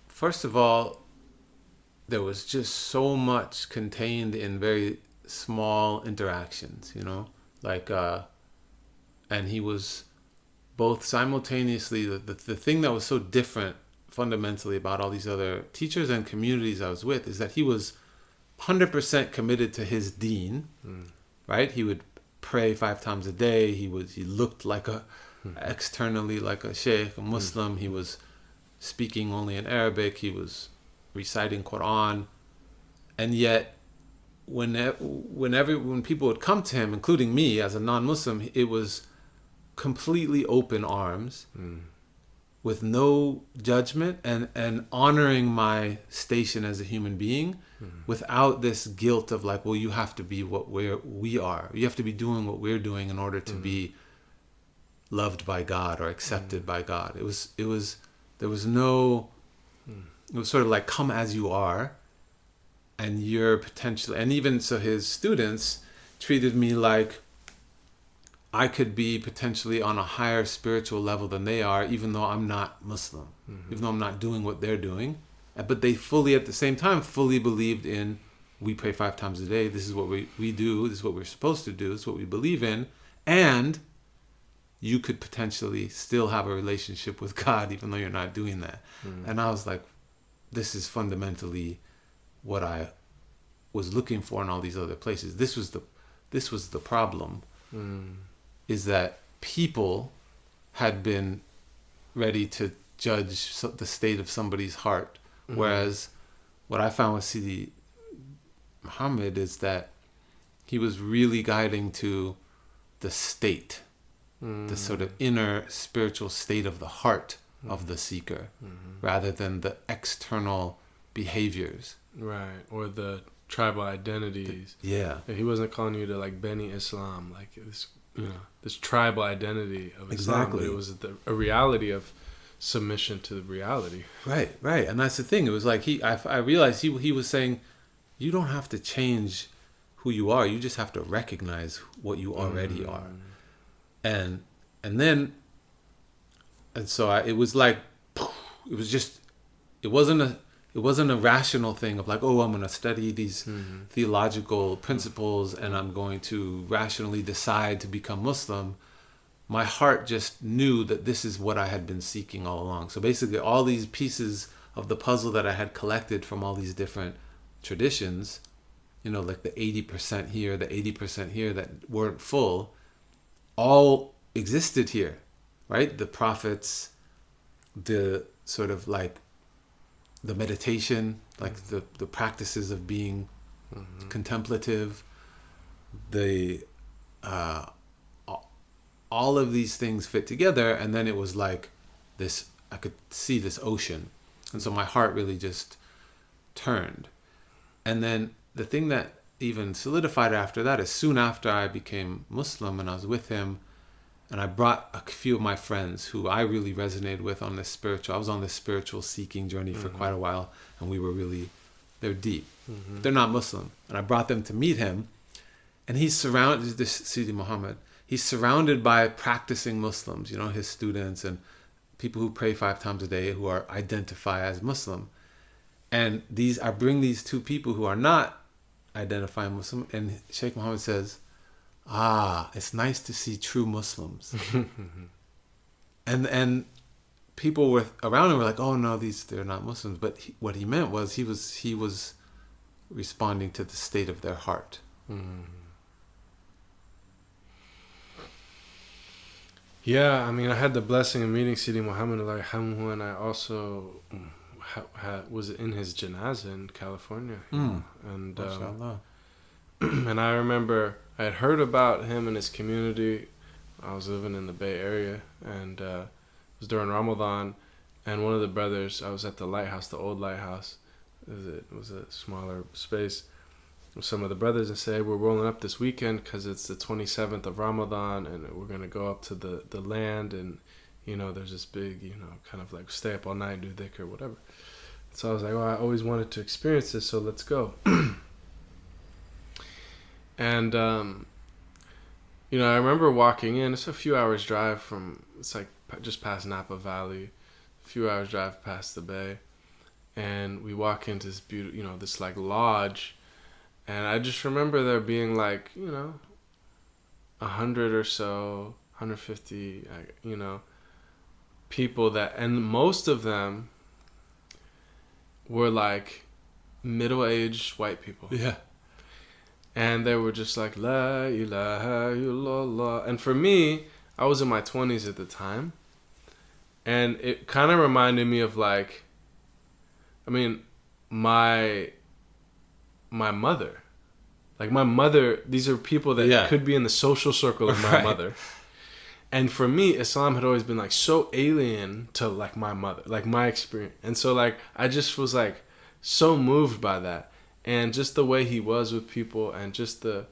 First of all, there was just so much contained in very small interactions, and he was both simultaneously, the thing that was so different fundamentally about all these other teachers and communities I was with is that he was 100% committed to his deen, right? He would pray 5 times a day. He looked like externally like a sheikh, a Muslim. He was speaking only in Arabic. He was reciting Quran. And yet, when people would come to him, including me as a non-Muslim, it was completely open arms, with no judgment, and honoring my station as a human being, without this guilt of like, well, you have to be what we are. You have to be doing what we're doing in order to be loved by God or accepted by God. There was sort of like, come as you are, and you're potentially, and even so his students treated me like I could be potentially on a higher spiritual level than they are, even though I'm not Muslim, even though I'm not doing what they're doing. But they at the same time, fully believed in, we pray 5 times a day, this is what we do, this is what we're supposed to do, this is what we believe in, and you could potentially still have a relationship with God even though you're not doing that. And I was like, this is fundamentally what I was looking for in all these other places. This was the problem, is that people had been ready to judge the state of somebody's heart, whereas what I found with Sidi Muhammad is that he was really guiding to the state, the sort of inner spiritual state of the heart of the seeker, rather than the external behaviors. Right, or the tribal identities. He wasn't calling you to like Beni Islam, like this, this tribal identity of Islam. Exactly. But it was a reality of submission to the reality. Right, and that's the thing. It was like I realized he was saying, you don't have to change who you are. You just have to recognize what you already are. And so it was like, it wasn't a rational thing of like, oh, I'm going to study these theological principles and I'm going to rationally decide to become Muslim. My heart just knew that this is what I had been seeking all along. So basically all these pieces of the puzzle that I had collected from all these different traditions, like the 80% here, the 80% here that weren't full, all existed here, right? The prophets, the sort of like the meditation, like the practices of being contemplative, all of these things fit together, and then it was like this, I could see this ocean, and so my heart really just turned. And then the thing that even solidified after that is soon after I became Muslim and I was with him, and I brought a few of my friends who I really resonated with on this I was on this spiritual seeking journey for quite a while, and they're deep. They're not Muslim. And I brought them to meet him, and he's surrounded, this Sidi Muhammad, he's surrounded by practicing Muslims, his students and people who pray 5 times a day who identify as Muslim. And I bring these two people who are not identifying Muslim, and Sheikh Muhammad says, it's nice to see true Muslims. and people were around him were like, oh no, they're not Muslims. But what he meant was he was responding to the state of their heart. Yeah, I mean, I had the blessing of meeting Sidi Muhammad, and I also was in his janazah in California. And and I remember I had heard about him and his community. I was living in the Bay Area, and it was during Ramadan, and one of the brothers, I was at the lighthouse, the old lighthouse. It was a smaller space. Some of the brothers and say, we're rolling up this weekend because it's the 27th of Ramadan, and we're going to go up to the land, and there's this big, kind of like stay up all night, do dhikr or whatever. So I was like, I always wanted to experience this, so let's go. And I remember walking in. It's a few hours drive it's like just past Napa Valley, a few hours drive past the bay, and we walk into this beautiful, this like lodge. And I just remember there being like, 100 or so, 150, people and most of them were like middle-aged white people. Yeah. And they were just like, La ilaha illallah. And for me, I was in my 20s at the time. And it kind of reminded me of like, my mother. Like my mother, these are people that could be in the social circle of my mother. And for me, Islam had always been like so alien to like my mother, like my experience. And so like I just was like so moved by that. And just the way he was with people, and just the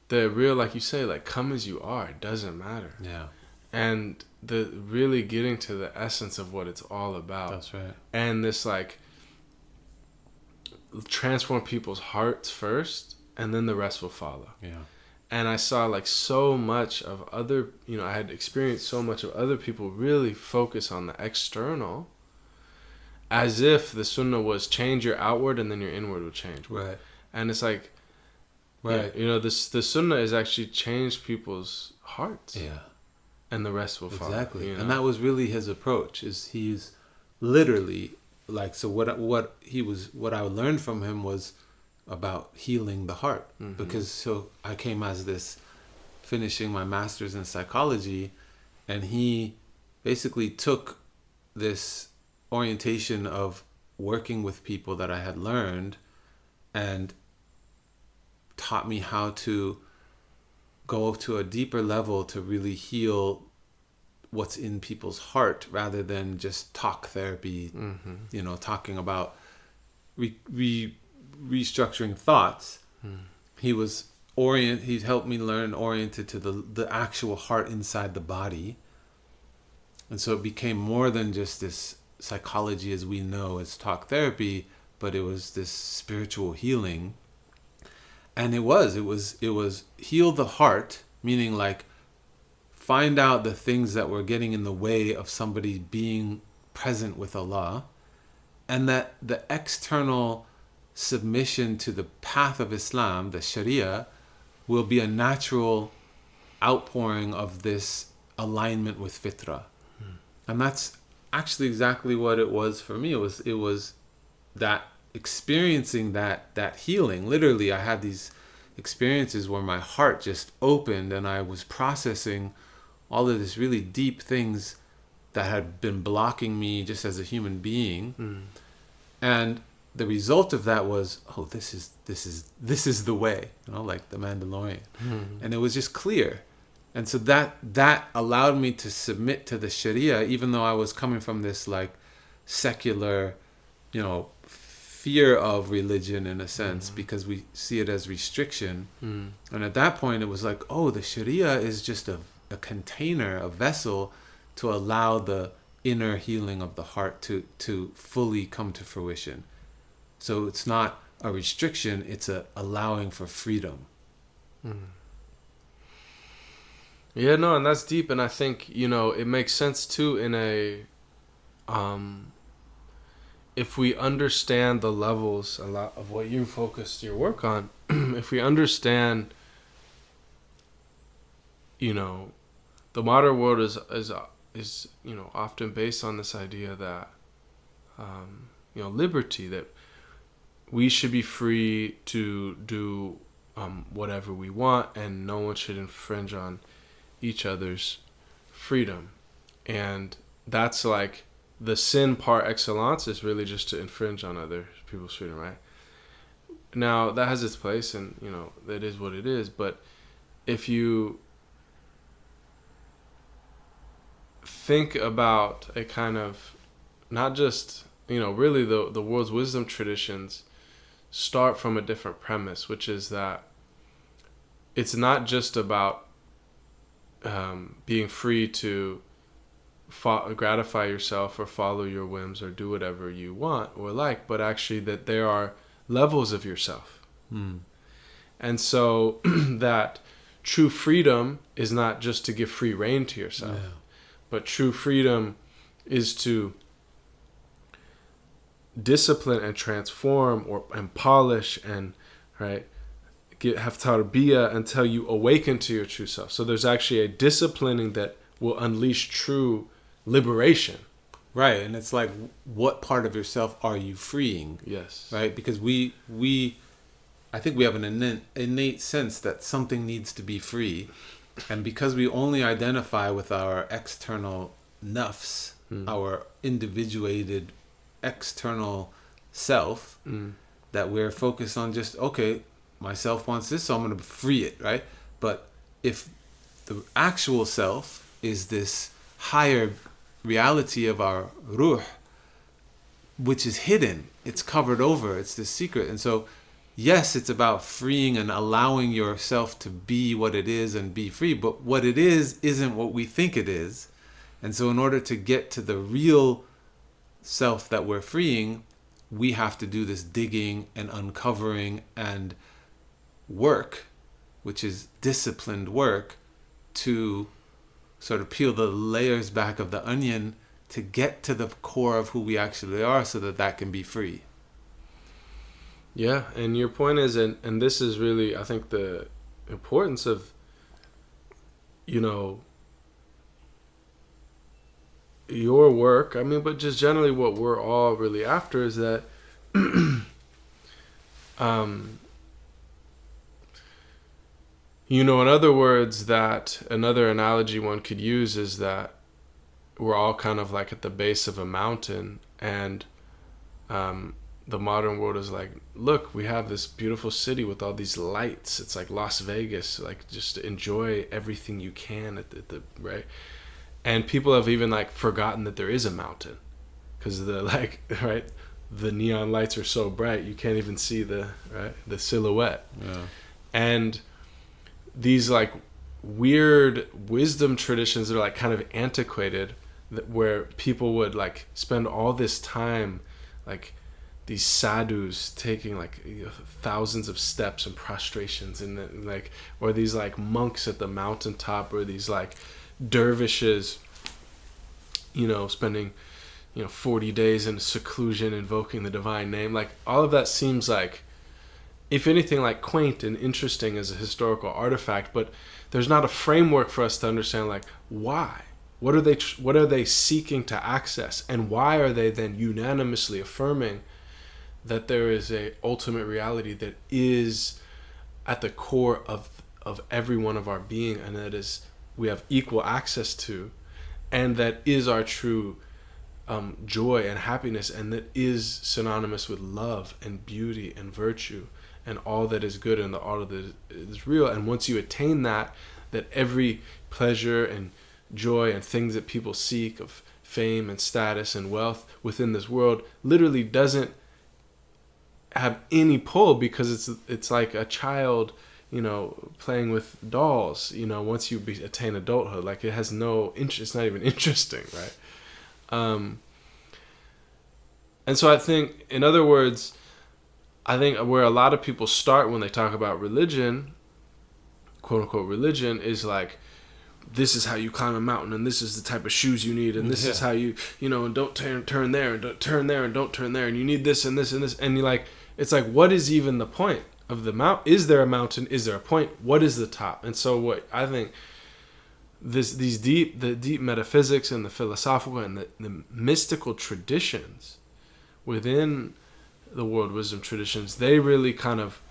real, like you say, like come as you are, it doesn't matter. Yeah. And the really getting to the essence of what it's all about. That's right. And this like transform people's hearts first, and then the rest will follow. Yeah. And I saw like so much of other, I had experienced so much of other people really focus on the external, as if the sunnah was change your outward and then your inward will change. Right. And it's like, right. the sunnah is actually change people's hearts. Yeah. And the rest will follow. Exactly. And that was really his approach. Is he's literally like, so what I learned from him was about healing the heart. Because so I came as this, finishing my master's in psychology, and he basically took this orientation of working with people that I had learned and taught me how to go to a deeper level to really heal what's in people's heart, rather than just talk therapy, talking about restructuring thoughts. He helped me learn oriented to the actual heart inside the body. And so it became more than just this psychology as we know as talk therapy, but it was this spiritual healing. And it was heal the heart, meaning like find out the things that were getting in the way of somebody being present with Allah, and that the external submission to the path of Islam, the Sharia, will be a natural outpouring of this alignment with Fitra. And that's actually exactly what it was for me. It was that experiencing that healing. Literally, I had these experiences where my heart just opened, and I was processing all of this really deep things that had been blocking me just as a human being. And the result of that was, this is the way, like the Mandalorian. And it was just clear. And so that allowed me to submit to the Sharia, even though I was coming from this like secular, fear of religion in a sense, because we see it as restriction. And at that point it was like, the Sharia is just a container, a vessel to allow the inner healing of the heart to fully come to fruition. So it's not a restriction, it's a allowing for freedom. Yeah, no, and that's deep. And I think, it makes sense too in if we understand the levels, a lot of what you focused your work on, if we understand, you know, the modern world is you know, often based on this idea that, you know, liberty, that we should be free to do whatever we want, and no one should infringe on each other's freedom. And that's like the sin par excellence, is really just to infringe on other people's freedom, right? Now, that has its place, and, you know, that is what it is. But if you think about a kind of, not just, you know, really the world's wisdom traditions start from a different premise, which is that it's not just about being free to gratify yourself or follow your whims or do whatever you want or like, but actually that there are levels of yourself. And so that true freedom is not just to give free rein to yourself, but true freedom is to discipline and transform and polish and, right, have tarbiyah until you awaken to your true self. So there's actually a disciplining that will unleash true liberation. Right, and it's like, what part of yourself are you freeing? Yes. Right, because I think we have an innate sense that something needs to be free, and because we only identify with our external nafs, our individuated external self, that we're focused on just, okay, myself wants this, so I'm going to free it, right? But if the actual self is this higher reality of our ruh, which is hidden, it's covered over, it's this secret. And so, yes, it's about freeing and allowing yourself to be what it is and be free, but what it is isn't what we think it is. And so in order to get to the real self that we're freeing, we have to do this digging and uncovering and work, which is disciplined work, to sort of peel the layers back of the onion to get to the core of who we actually are, so that that can be free. Yeah, and your point is, and this is really, I think, the importance of, you know, your work, I mean, but just generally what we're all really after is that you know, in other words, that another analogy one could use is that we're all kind of like at the base of a mountain, and the modern world is like, look, we have this beautiful city with all these lights. It's like Las Vegas, like just enjoy everything you can at the right. And people have even like forgotten that there is a mountain, because the like, right, the neon lights are so bright you can't even see the silhouette. Yeah. And these like weird wisdom traditions that are like kind of antiquated, where people would like spend all this time, like these sadhus taking like thousands of steps and prostrations, and like, or these like monks at the mountaintop, or these like dervishes, you know, spending, you know, 40 days in seclusion invoking the divine name. Like all of that seems like, if anything, like quaint and interesting as a historical artifact, but there's not a framework for us to understand like why. What are they seeking to access, and why are they then unanimously affirming that there is a ultimate reality that is at the core of every one of our being, and that is we have equal access to, and that is our true joy and happiness, and that is synonymous with love and beauty and virtue and all that is good and all that is real. And once you attain that every pleasure and joy and things that people seek of fame and status and wealth within this world literally doesn't have any pull, because it's like a child, you know, playing with dolls, you know, once you attain adulthood. Like it has no interest, it's not even interesting, right? And so I think, in other words, I think where a lot of people start when they talk about religion, quote unquote religion, is like this is how you climb a mountain, and this is the type of shoes you need, and this is how you know, and don't turn there, and don't turn there, and don't turn there, and you need this and this and this, and you're like, it's like, what is even the point of the mount? Is there a mountain? Is there a point? What is the top? And so what I think the deep metaphysics and the philosophical and the mystical traditions within the world wisdom traditions, they really kind of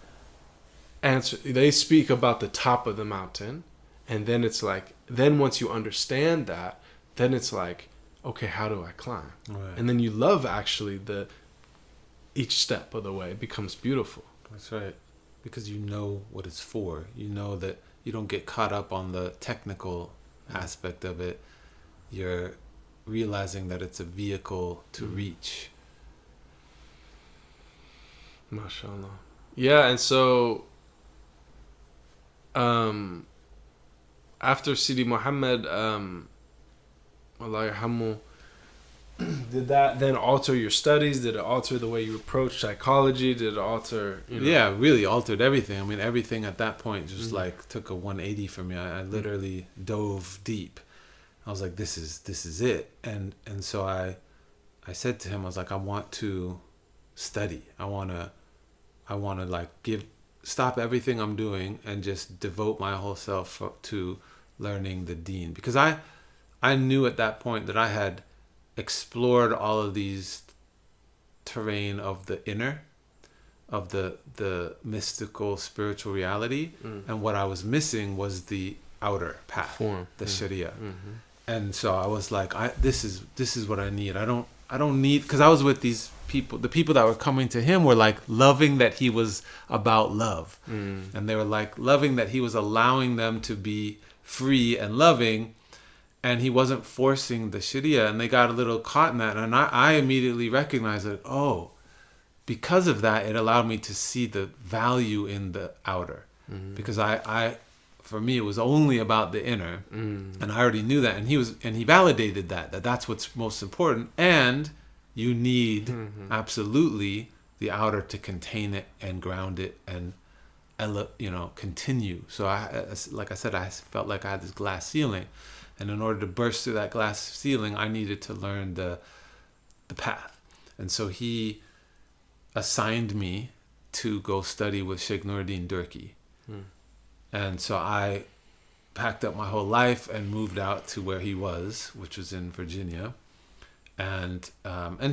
they speak about the top of the mountain, and then it's like, then once you understand that, then it's like, okay, how do I climb? Right. And then you love actually each step of the way becomes beautiful. That's right. Because you know what it's for. You know that you don't get caught up on the technical aspect of it. You're realizing that it's a vehicle to reach. MashaAllah. Yeah, and so after Sidi Muhammad, Allah yarhamu, did that then alter your studies? Did it alter the way you approach psychology? Did it alter, Yeah, it really altered everything. I mean, everything at that point just like took a 180 for me. I literally dove deep. I was like, this is it. And so I said to him, I was like, I want to study. I want to like stop everything I'm doing and just devote my whole self to learning the deen. Because I knew at that point that I had explored all of these terrain of the inner, of the mystical spiritual reality, and what I was missing was the outer path, the Sharia. And so I was like, this is what I need. I don't need, because I was with these people, the people that were coming to him were like loving that he was about love, and they were like loving that he was allowing them to be free and loving, and he wasn't forcing the Sharia, and they got a little caught in that. And I immediately recognized that, because of that, it allowed me to see the value in the outer. Because for me, it was only about the inner, and I already knew that. And he validated that's what's most important. And you need absolutely the outer to contain it and ground it and continue. So like I said, I felt like I had this glass ceiling. And in order to burst through that glass ceiling, I needed to learn the path. And so he assigned me to go study with Sheikh Nuruddin Durki. And so I packed up my whole life and moved out to where he was, which was in Virginia. And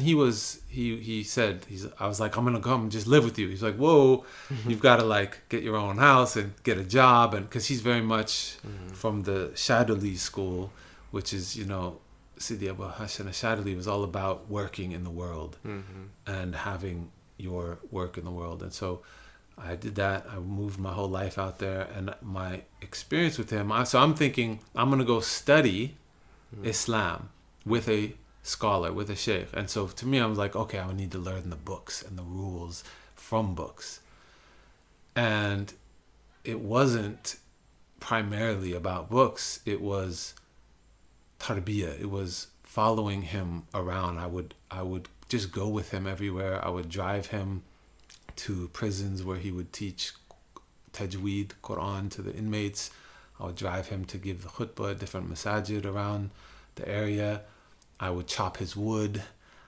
he said, I was like, I'm going to come and just live with you. He's like, whoa, you've got to like get your own house and get a job. And because he's very much from the Shaduli school, which is, Sidi Abu Hassan Shaduli was all about working in the world and having your work in the world. And so I did that. I moved my whole life out there, and my experience with him. So I'm thinking I'm going to go study Islam with a scholar, with a sheikh. And so to me, I was like, okay, I would need to learn the books and the rules from books. And it wasn't primarily about books. It was tarbiyah. It was following him around. I would just go with him everywhere. I would drive him to prisons where he would teach tajweed, Quran to the inmates. I would drive him to give the khutbah at different masajid around the area. I would chop his wood.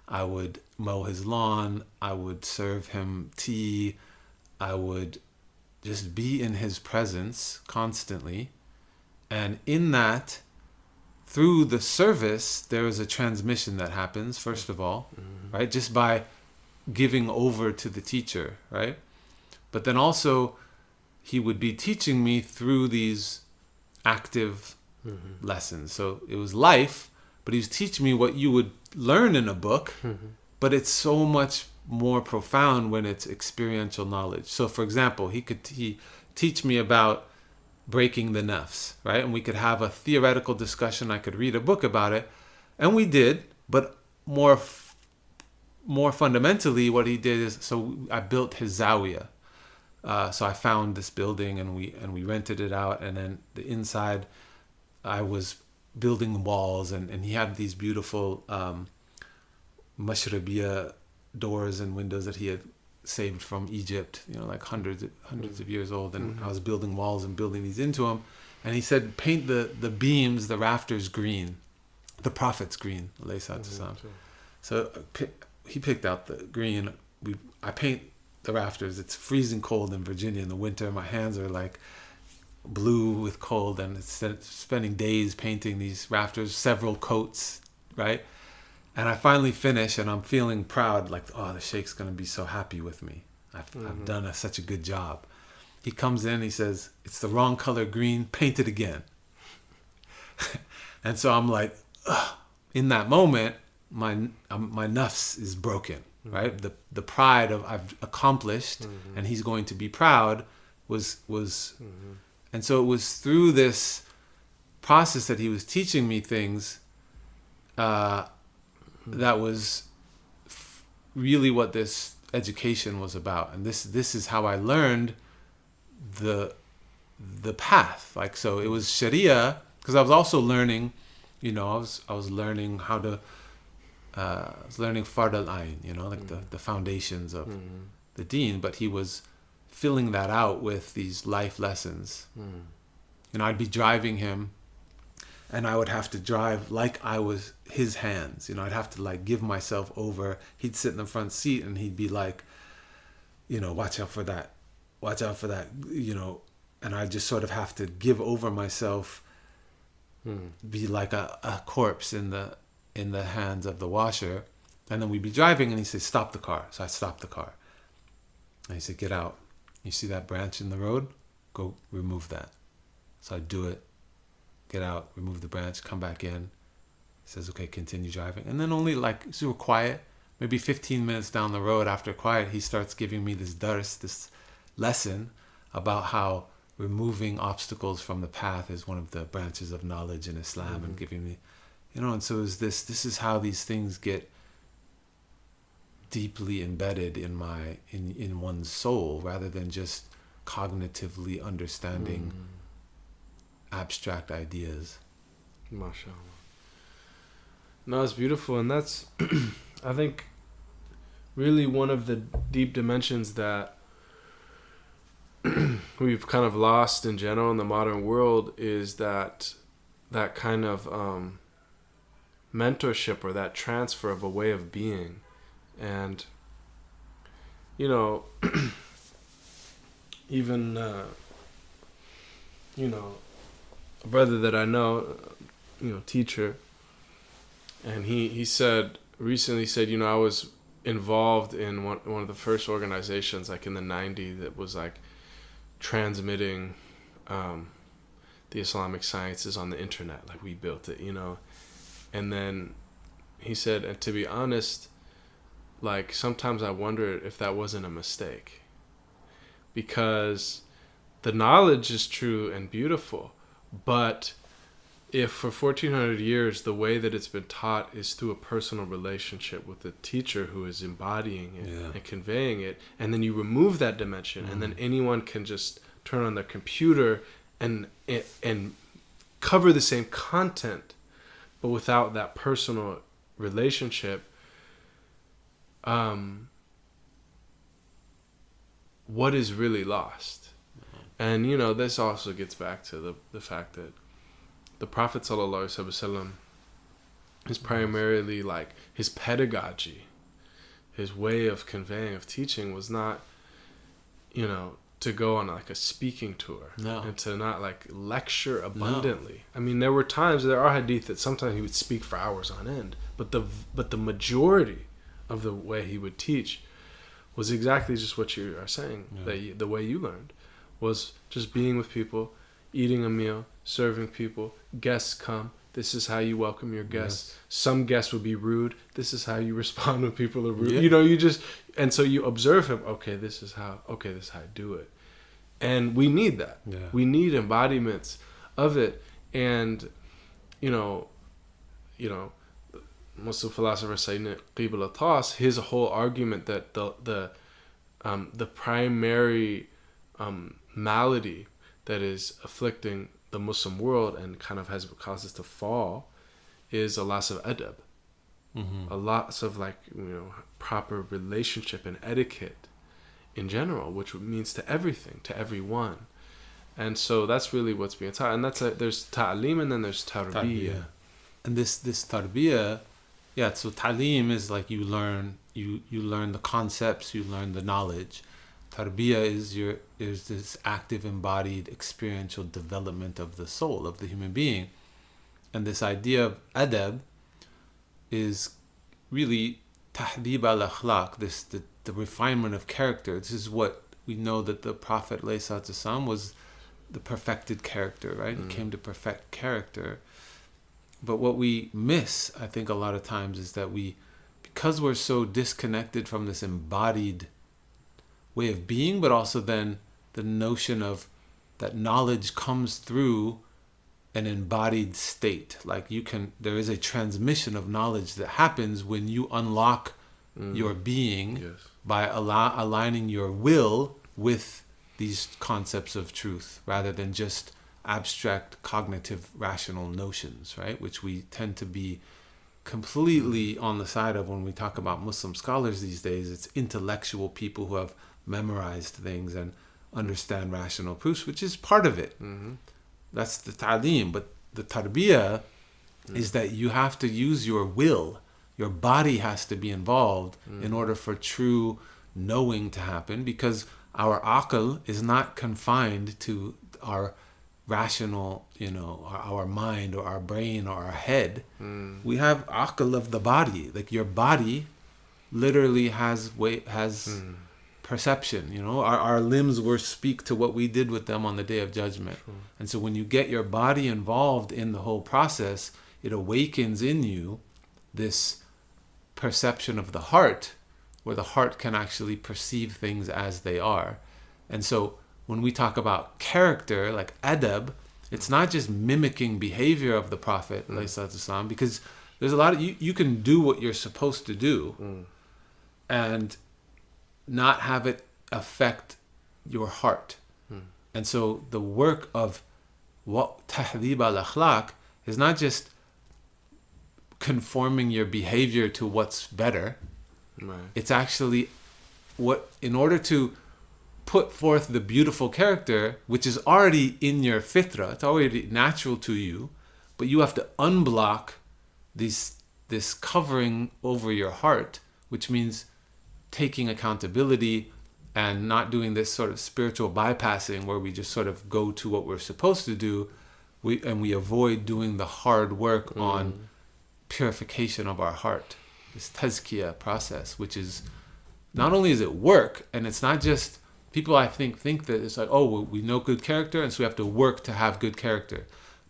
I would mow his lawn. I would serve him tea. I would just be in his presence constantly. And in that, through the service, there is a transmission that happens, first of all, right? Just by giving over to the teacher, right? But then also, he would be teaching me through these active lessons. So it was life, but he was teaching me what you would learn in a book, but it's so much more profound when it's experiential knowledge. So for example, he teach me about breaking the nafs, right? And we could have a theoretical discussion. I could read a book about it, and we did, but more fundamentally, what he did is, so I built his zawiya. So I found this building, and we rented it out, and then the inside, I was building walls, and he had these beautiful mashrabiya doors and windows that he had saved from Egypt, like hundreds of years old, and I was building walls and building these into them, And he said, paint the beams, the rafters green, the prophet's green. So he picked out the green. I paint the rafters. It's freezing cold in Virginia in the winter. My hands are like blue with cold, and it's spending days painting these rafters, several coats, right? And I finally finish, and I'm feeling proud, like, oh, the Sheikh's going to be so happy with me. I've done such a good job. He comes in, he says, it's the wrong color green, paint it again. And so I'm like, ugh. In that moment, my nafs is broken, right? The pride of I've accomplished, and he's going to be proud was and so it was through this process that he was teaching me things that was really what this education was about. And this is how I learned the path. Like, so it was Sharia, because I was also learning, I was learning how to I was learning Fard al-Ain, like the foundations of the deen, but he was filling that out with these life lessons. I'd be driving him, and I would have to drive like I was his hands. I'd have to like give myself over. He'd sit in the front seat, and he'd be like, watch out for that, and I just sort of have to give over myself, be like a corpse in the hands of the washer. And then we'd be driving, and he'd say, stop the car. So I stopped the car. And he said, get out. You see that branch in the road? Go remove that. So I do it, get out, remove the branch, come back in. He says, okay, continue driving. And then only like super quiet, maybe 15 minutes down the road after quiet, he starts giving me this dars, this lesson about how removing obstacles from the path is one of the branches of knowledge in Islam, and giving me, and so is this is how these things get deeply embedded in one's soul, rather than just cognitively understanding abstract ideas. MashaAllah. No, it's beautiful, and that's I think really one of the deep dimensions that we've kind of lost in general in the modern world is that kind of mentorship, or that transfer of a way of being. And even a brother that I know, teacher, and he recently said, I was involved in one of the first organizations, like in the 90s, that was like transmitting the Islamic sciences on the internet. Like, we built it, and then he said, and to be honest, like, sometimes I wonder if that wasn't a mistake, because the knowledge is true and beautiful, but if for 1400 years the way that it's been taught is through a personal relationship with the teacher who is embodying it and conveying it, and then you remove that dimension, and then anyone can just turn on their computer and cover the same content, but without that personal relationship, what is really lost? And this also gets back to the fact that the Prophet ﷺ is primarily, like, his pedagogy, his way of conveying, of teaching, was not to go on like a speaking tour, and to not like lecture abundantly. I mean, there are hadith that sometimes he would speak for hours on end, but the majority of the way he would teach was exactly just what you are saying. That the way you learned was just being with people, eating a meal, serving people. Guests come. This is how you welcome your guests. Yes. Some guests would be rude. This is how you respond when people are rude. Yeah. And so you observe him. Okay, this is how I do it. And we need that. Yeah. We need embodiments of it. And, Muslim philosopher Sayyidina Qibla Tas, his whole argument that the primary malady that is afflicting the Muslim world and kind of has caused us to fall is a loss of adab, a loss of proper relationship and etiquette in general, which means to everything, to everyone. And so that's really what's being taught. And there's ta'aleem and then there's tarbiyah. Tarbiyah. And this tarbiyah, yeah, so ta'aleem is like you learn the concepts, you learn the knowledge. Tarbiyah is this active, embodied, experiential development of the soul, of the human being. And this idea of adab is really tahdib al-akhlaq, the refinement of character. This is what we know that the Prophet ﷺ was the perfected character, right? He came to perfect character. But what we miss, I think, a lot of times is that because we're so disconnected from this embodied way of being, but also then the notion of that knowledge comes through an embodied state. Like there is a transmission of knowledge that happens when you unlock your being by aligning your will with these concepts of truth, rather than just abstract cognitive rational notions, right? Which we tend to be completely on the side of when we talk about Muslim scholars these days. It's intellectual people who have memorized things and understand rational proofs, which is part of it. That's the ta'aleem. But the tarbiyah is that you have to use your will. Your body has to be involved in order for true knowing to happen, because our aql is not confined to our rational, our mind or our brain or our head. We have aql of the body. Like your body literally has perception. Our limbs speak to what we did with them on the Day of Judgment. And so when you get your body involved in the whole process, it awakens in you this perception of the heart, where the heart can actually perceive things as they are. And so when we talk about character, like adab, it's not just mimicking behavior of the Prophet, because there's a lot of, you can do what you're supposed to do and not have it affect your heart. And so the work of what tahdib al-akhlaq is not just conforming your behavior to what's better. Right. It's actually in order to put forth the beautiful character, which is already in your fitra, it's already natural to you, but you have to unblock this covering over your heart, which means taking accountability and not doing this sort of spiritual bypassing where we just sort of go to what we're supposed to do, we avoid doing the hard work on purification of our heart, this tazkiyah process, which is, not only is it work, and it's not just, people I think that it's like, oh, well, we know good character and so we have to work to have good character.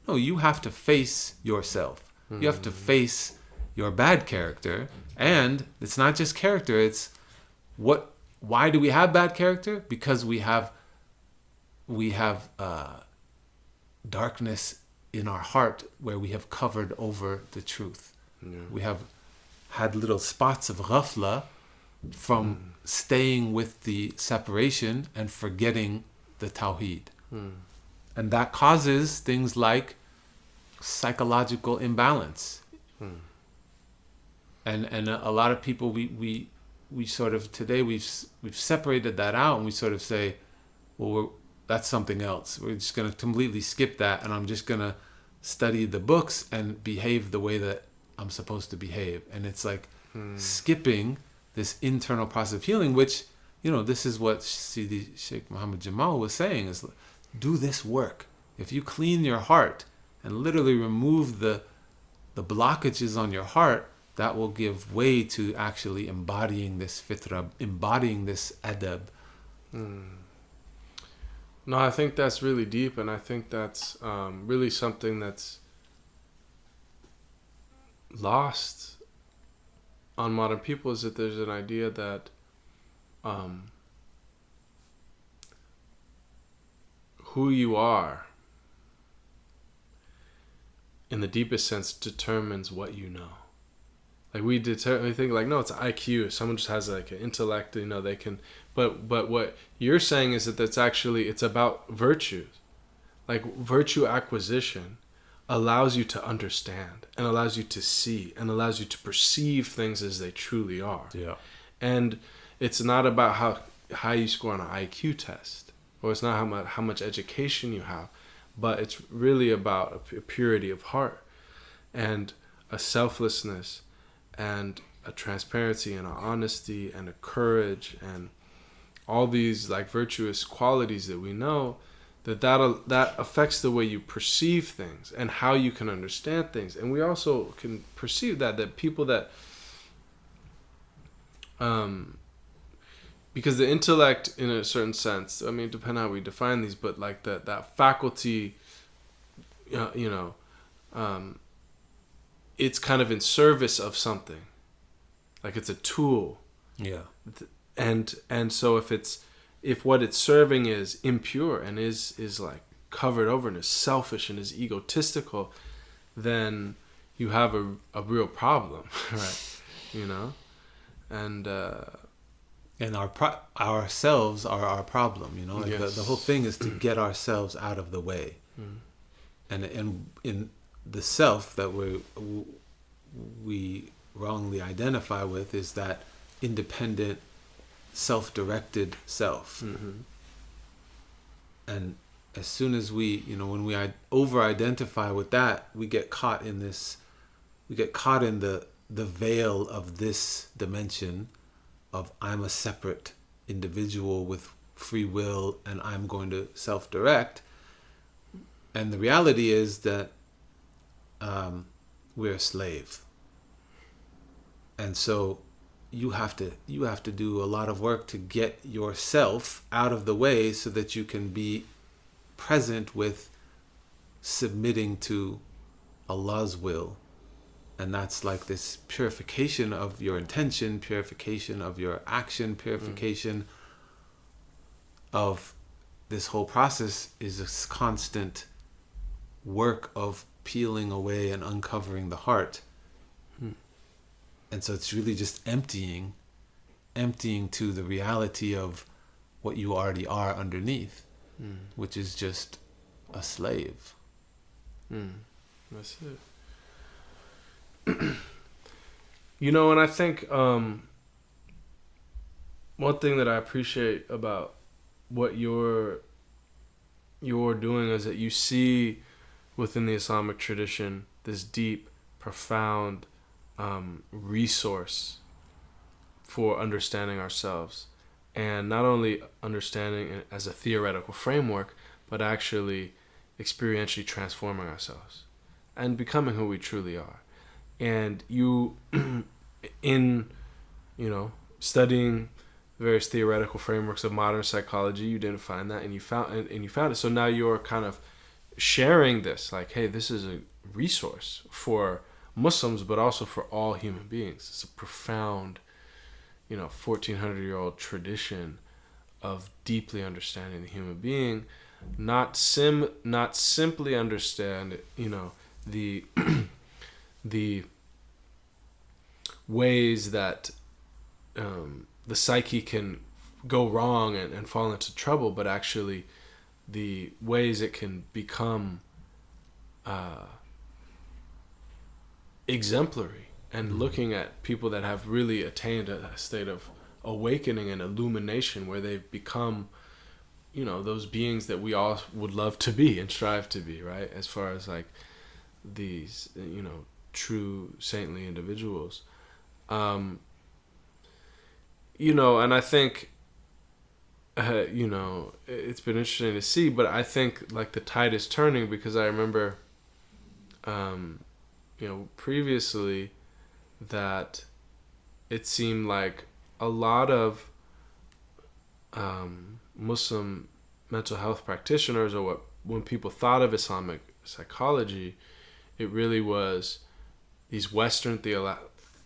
No, you have to face yourself. You have to face your bad character, and it's not just character, it's why do we have bad character? Because we have darkness in our heart where we have covered over the truth. We have had little spots of ghafla from staying with the separation and forgetting the tawheed. And that causes things like psychological imbalance. And a lot of people, we sort of, today we've separated that out, and we sort of say, well, that's something else. We're just going to completely skip that, and I'm just going to study the books and behave the way that I'm supposed to behave. And it's like skipping this internal process of healing, which, this is what Sidi Sheikh Muhammad Jamal was saying, is do this work. If you clean your heart and literally remove the blockages on your heart, that will give way to actually embodying this fitra, embodying this adab. No, I think that's really deep, and I think that's really something that's lost on modern people, is that there's an idea that who you are in the deepest sense determines what you know. Like we think like, no, it's IQ. If someone just has like an intellect, they can. But what you're saying is that it's about virtues. Like virtue acquisition allows you to understand and allows you to see and allows you to perceive things as they truly are. Yeah. And it's not about how high you score on an IQ test. or it's not how much education you have, but it's really about a purity of heart and a selflessness and a transparency and an honesty and a courage and all these like virtuous qualities that we know that affects the way you perceive things and how you can understand things. And we also can perceive that people that because the intellect, in a certain sense, I mean, depending on how we define these, but like that faculty, it's kind of in service of something, like it's a tool. Yeah. And so if what it's serving is impure and is like covered over and is selfish and is egotistical, then you have a real problem, right? And ourselves are our problem, Like yes. the whole thing is to get ourselves out of the way. And in the self that we wrongly identify with is that independent, self-directed self. And as soon as we, when we over-identify with that, we get caught in the veil of this dimension of I'm a separate individual with free will and I'm going to self-direct. And the reality is that we're a slave. And so you have to do a lot of work to get yourself out of the way so that you can be present with submitting to Allah's will. And that's like this purification of your intention, purification of your action, purification of this whole process is this constant work of peeling away and uncovering the heart. And so it's really just emptying to the reality of what you already are underneath, which is just a slave. That's it. And I think one thing that I appreciate about what you're doing is that you see within the Islamic tradition this deep, profound resource for understanding ourselves, and not only understanding it as a theoretical framework, but actually experientially transforming ourselves and becoming who we truly are. And you, in studying various theoretical frameworks of modern psychology, you didn't find that, and you found it. So now you're kind of sharing this, like, hey, this is a resource for Muslims, but also for all human beings. It's a profound, 1400-year-old tradition of deeply understanding the human being, not simply understand, the the ways that the psyche can go wrong and fall into trouble, but actually the ways it can become exemplary, and looking at people that have really attained a state of awakening and illumination where they've become, those beings that we all would love to be and strive to be, right? As far as like these, true saintly individuals. And I think, it's been interesting to see, but I think like the tide is turning, because I remember, previously that it seemed like a lot of Muslim mental health practitioners, or when people thought of Islamic psychology, it really was these Western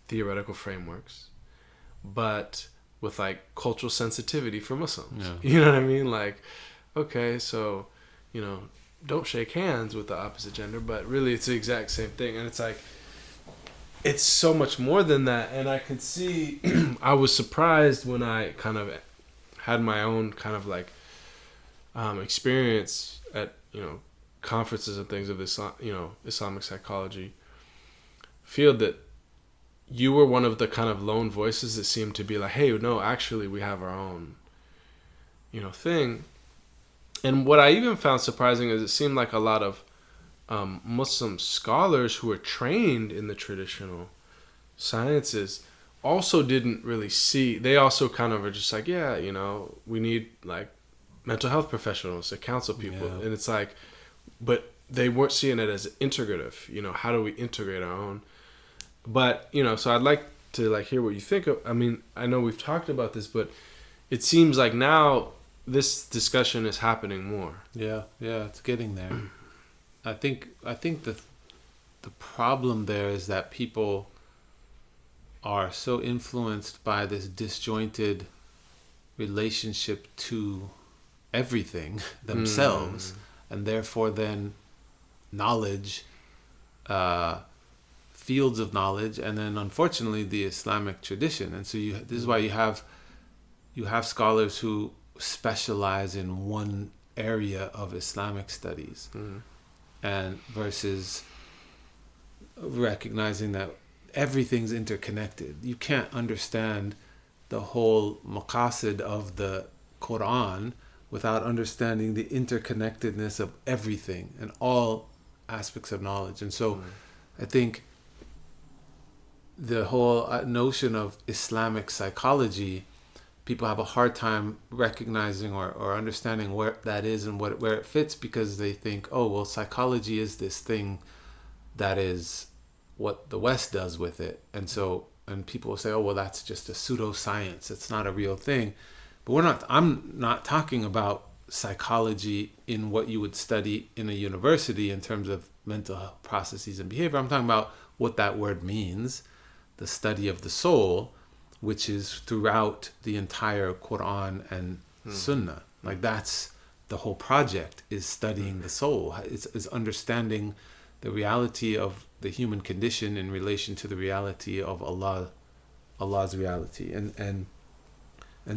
theoretical frameworks, but with like cultural sensitivity for Muslims. Yeah. You know what I mean? Like, okay, so, don't shake hands with the opposite gender, but really it's the exact same thing. And it's like, it's so much more than that. And I could see, I was surprised when I kind of had my own kind of like experience at, conferences and things of this, Islamic psychology field, that you were one of the kind of lone voices that seemed to be like, hey, no, actually we have our own, thing. And what I even found surprising is it seemed like a lot of Muslim scholars who were trained in the traditional sciences also didn't really see. They also kind of are just like, yeah, we need like mental health professionals to counsel people, and it's like, but they weren't seeing it as integrative. How do we integrate our own? But so I'd like to like hear what you think of. I mean, I know we've talked about this, but it seems like now this discussion is happening more. Yeah, it's getting there. I think the problem there is that people are so influenced by this disjointed relationship to everything themselves, and therefore then knowledge, fields of knowledge, and then unfortunately the Islamic tradition. And so this is why you have scholars who specialize in one area of Islamic studies, and versus recognizing that everything's interconnected. You can't understand the whole maqasid of the Quran without understanding the interconnectedness of everything and all aspects of knowledge. And so I think the whole notion of Islamic psychology, people have a hard time recognizing or understanding where that is and where it fits, because they think, oh, well, psychology is this thing that is what the West does with it. And people will say, oh, well, that's just a pseudoscience. It's not a real thing. But I'm not talking about psychology in what you would study in a university in terms of mental health processes and behavior. I'm talking about what that word means, the study of the soul, which is throughout the entire Quran and Sunnah. Like that's the whole project, is studying the soul. It's understanding the reality of the human condition in relation to the reality of Allah's reality. And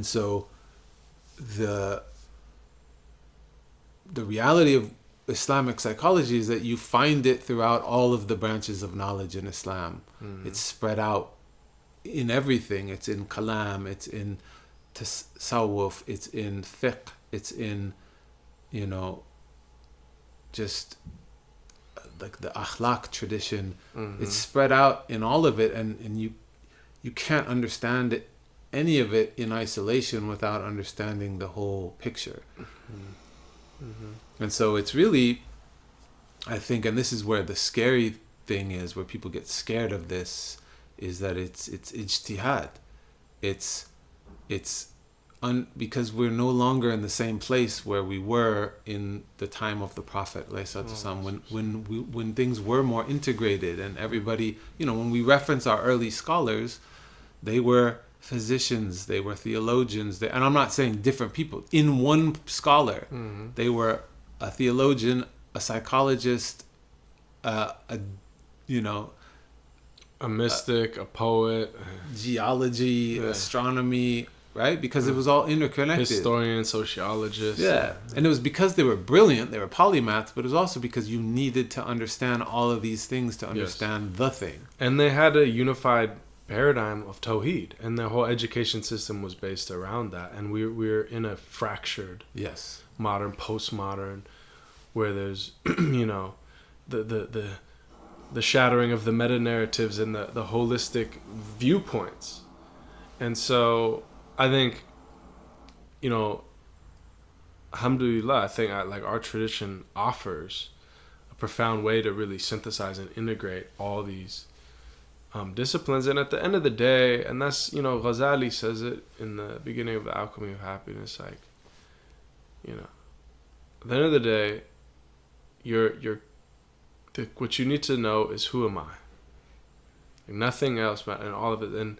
so the reality of Islamic psychology is that you find it throughout all of the branches of knowledge in Islam. It's spread out in everything. It's in kalam, it's in tasawwuf, it's in fiqh, it's in, just like the akhlaq tradition. It's spread out in all of it, and you can't understand any of it in isolation without understanding the whole picture. And so it's really, I think, and this is where the scary thing is, where people get scared of this, is that it's ijtihad. Because we're no longer in the same place where we were in the time of the Prophet, when things were more integrated, and everybody, when we reference our early scholars, they were physicians, they were theologians, and I'm not saying different people. In one scholar, they were a theologian, a psychologist, a mystic, a poet, geology, astronomy, right? Because it was all interconnected. Historian, sociologist. Yeah. And it was because they were brilliant, they were polymaths, but it was also because you needed to understand all of these things to understand the thing. And they had a unified paradigm of Tawheed, and their whole education system was based around that. And we're in a fractured, modern, postmodern, where there's, the shattering of the meta-narratives and the holistic viewpoints. And so I think, alhamdulillah, I think our tradition offers a profound way to really synthesize and integrate all these disciplines. And at the end of the day, and that's, Ghazali says it in the beginning of The Alchemy of Happiness, at the end of the day, what you need to know is, who am I? Nothing else, and all of it. And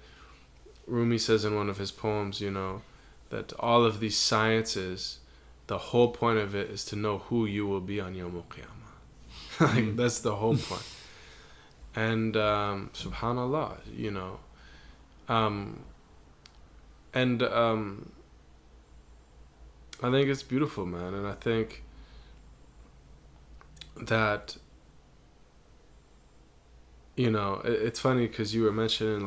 Rumi says in one of his poems, that all of these sciences, the whole point of it is to know who you will be on Yawm al-Qiyamah. That's the whole point. And subhanallah, I think it's beautiful, man. And I think that, it's funny because you were mentioning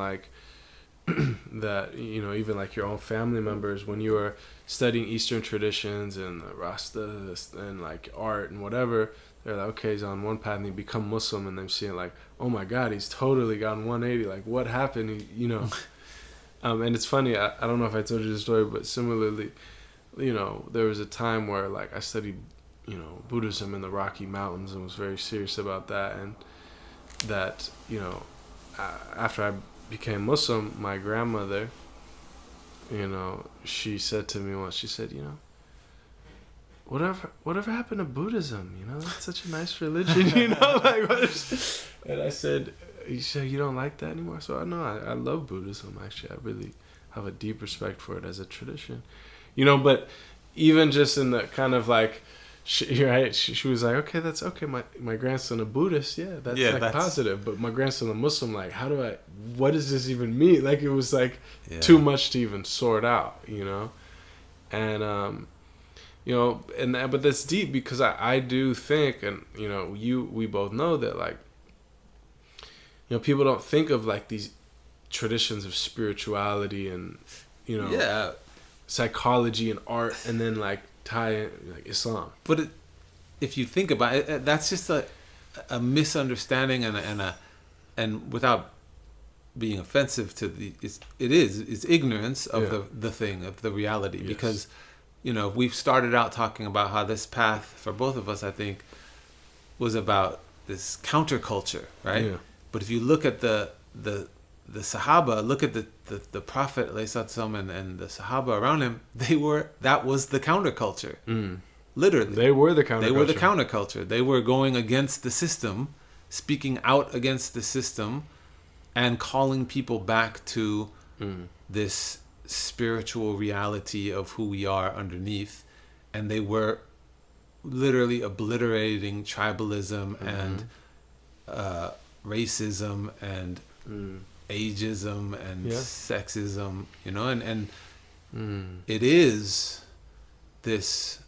that, you know, even like your own family members, when you are studying Eastern traditions and the Rastas and like art and whatever, they're like, okay, he's on one path and he become Muslim, and they're seeing like, oh my God, he's totally gone 180. Like, what happened? You know. And it's funny, I don't know if I told you the story, but similarly, you know, there was a time where like I studied, you know, Buddhism in the Rocky Mountains and was very serious about that. And that, you know, after I became Muslim, my grandmother, you know, she said to me once, she said, you know, whatever happened to Buddhism? You know, that's such a nice religion, you know, like, and I said, you don't like that anymore? So I love Buddhism, actually. I really have a deep respect for it as a tradition, you know. But even just in the kind of like, she was like, okay, that's okay. My grandson a Buddhist, that's positive. But my grandson a Muslim, like, what does this even mean? Like, it was like too much to even sort out, you know. And you know, but that's deep, because I do think, and you know, we both know that, like, you know, people don't think of like these traditions of spirituality and, you know, psychology and art, and then like tie in like Islam. But if you think about it, that's just a misunderstanding and without being offensive to it's ignorance of the thing, of the reality. Yes. Because, you know, we've started out talking about how this path for both of us, I think, was about this counterculture, right? Yeah. But if you look at the Sahaba, look at the Prophet and the Sahaba around him, that was the counterculture. Literally. They were the counterculture. They were going against the system, speaking out against the system, and calling people back to this spiritual reality of who we are underneath. And they were literally obliterating tribalism and racism and ageism and sexism, you know, and it is this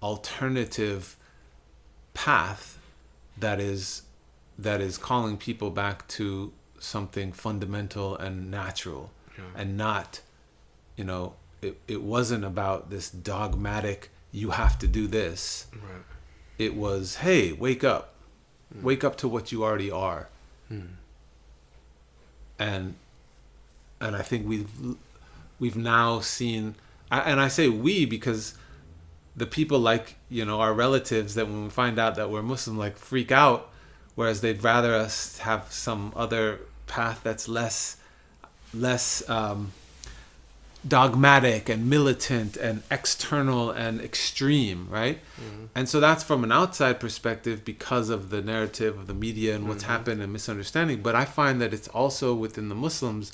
alternative path that is calling people back to something fundamental and natural, and not, you know, it wasn't about this dogmatic, you have to do this. Right. It was, hey, wake up. Wake up to what you already are. And I think we've now seen, and I say we because the people, like, you know, our relatives, that when we find out that we're Muslim, like, freak out, whereas they'd rather us have some other path that's less dogmatic and militant and external and extreme, right? And so that's from an outside perspective because of the narrative of the media and what's happened and misunderstanding. But I find that it's also within the Muslims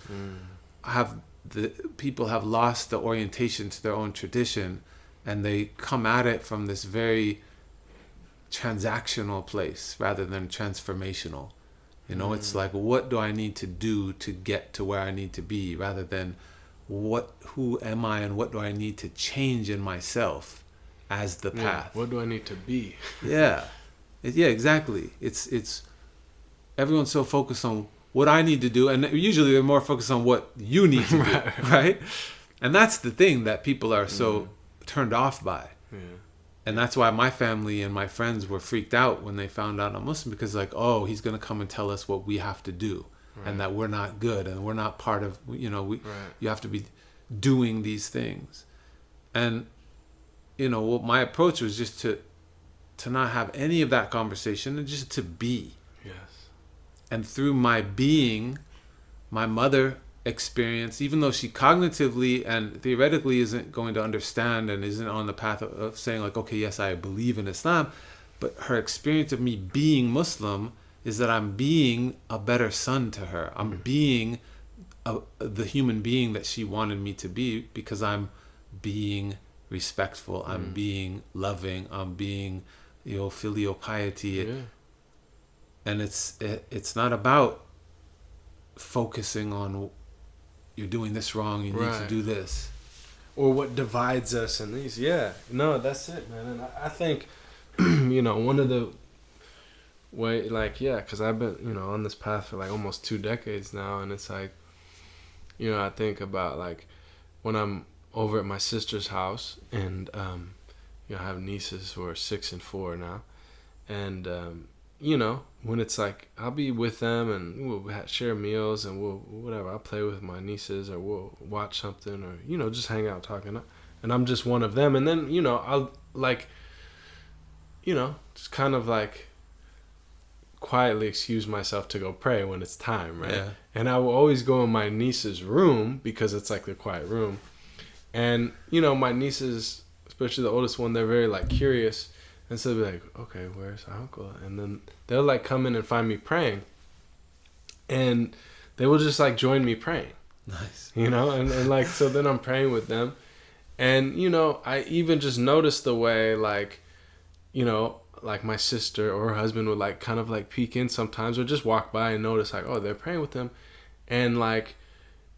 people have lost the orientation to their own tradition, and they come at it from this very transactional place rather than transformational. You know, it's like, what do I need to do to get to where I need to be, rather than who am I and what do I need to change in myself as the path? What do I need to be? Yeah, exactly. It's everyone's so focused on what I need to do, and usually they're more focused on what you need to do, right? And that's the thing that people are so turned off by. Yeah. And that's why my family and my friends were freaked out when they found out I'm Muslim, because, like, oh, he's going to come and tell us what we have to do. Right. And that we're not good and we're not part of, you know, you have to be doing these things. And, you know, well, my approach was just to not have any of that conversation and just to be. Yes. And through my being, my mother experienced, even though she cognitively and theoretically isn't going to understand and isn't on the path of saying, like, okay, yes, I believe in Islam, but her experience of me being Muslim is that I'm being a better son to her. I'm being the human being that she wanted me to be, because I'm being respectful. I'm being loving. I'm being, you know, filial piety. Yeah. And it's not about focusing on you're doing this wrong, you need to do this. Or what divides us and these. Yeah. No, that's it, man. And I think, you know, one of the way, like, because I've been, you know, on this path for like almost 2 decades now, and it's like, I think about like when I'm over at my sister's house, and I have nieces who are 6 and 4 now, and when it's like I'll be with them and we'll share meals and I'll play with my nieces, or we'll watch something, or just hang out talking, and I'm just one of them, and then I'll like just kind of like quietly excuse myself to go pray when it's time, right? Yeah. And I will always go in my niece's room because it's like the quiet room, and my nieces, especially the oldest one, they're very like curious. And so they'll be like, okay, where's uncle? And then they'll like come in and find me praying. And they will just like join me praying. Nice. And like, so then I'm praying with them. And, I even just noticed the way like, like my sister or her husband would like kind of like peek in sometimes, or just walk by and notice like, oh, they're praying with them. And like,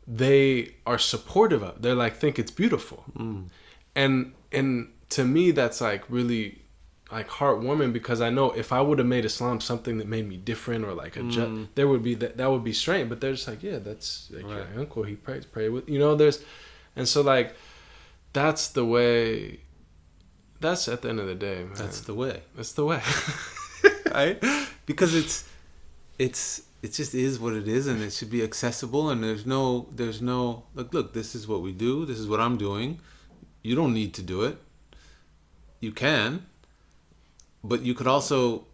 they are supportive of, they're like, think it's beautiful. And to me, that's like really like heartwarming, because I know if I would have made Islam something that made me different, or like there would be that would be strange. But they're just like, yeah, that's like right. Your uncle, he pray with, there's, and so like that's the way. That's at the end of the day, man. That's the way. That's the way, right? Because it just is what it is, and it should be accessible. And there's no look. This is what we do. This is what I'm doing. You don't need to do it. You can. But you could also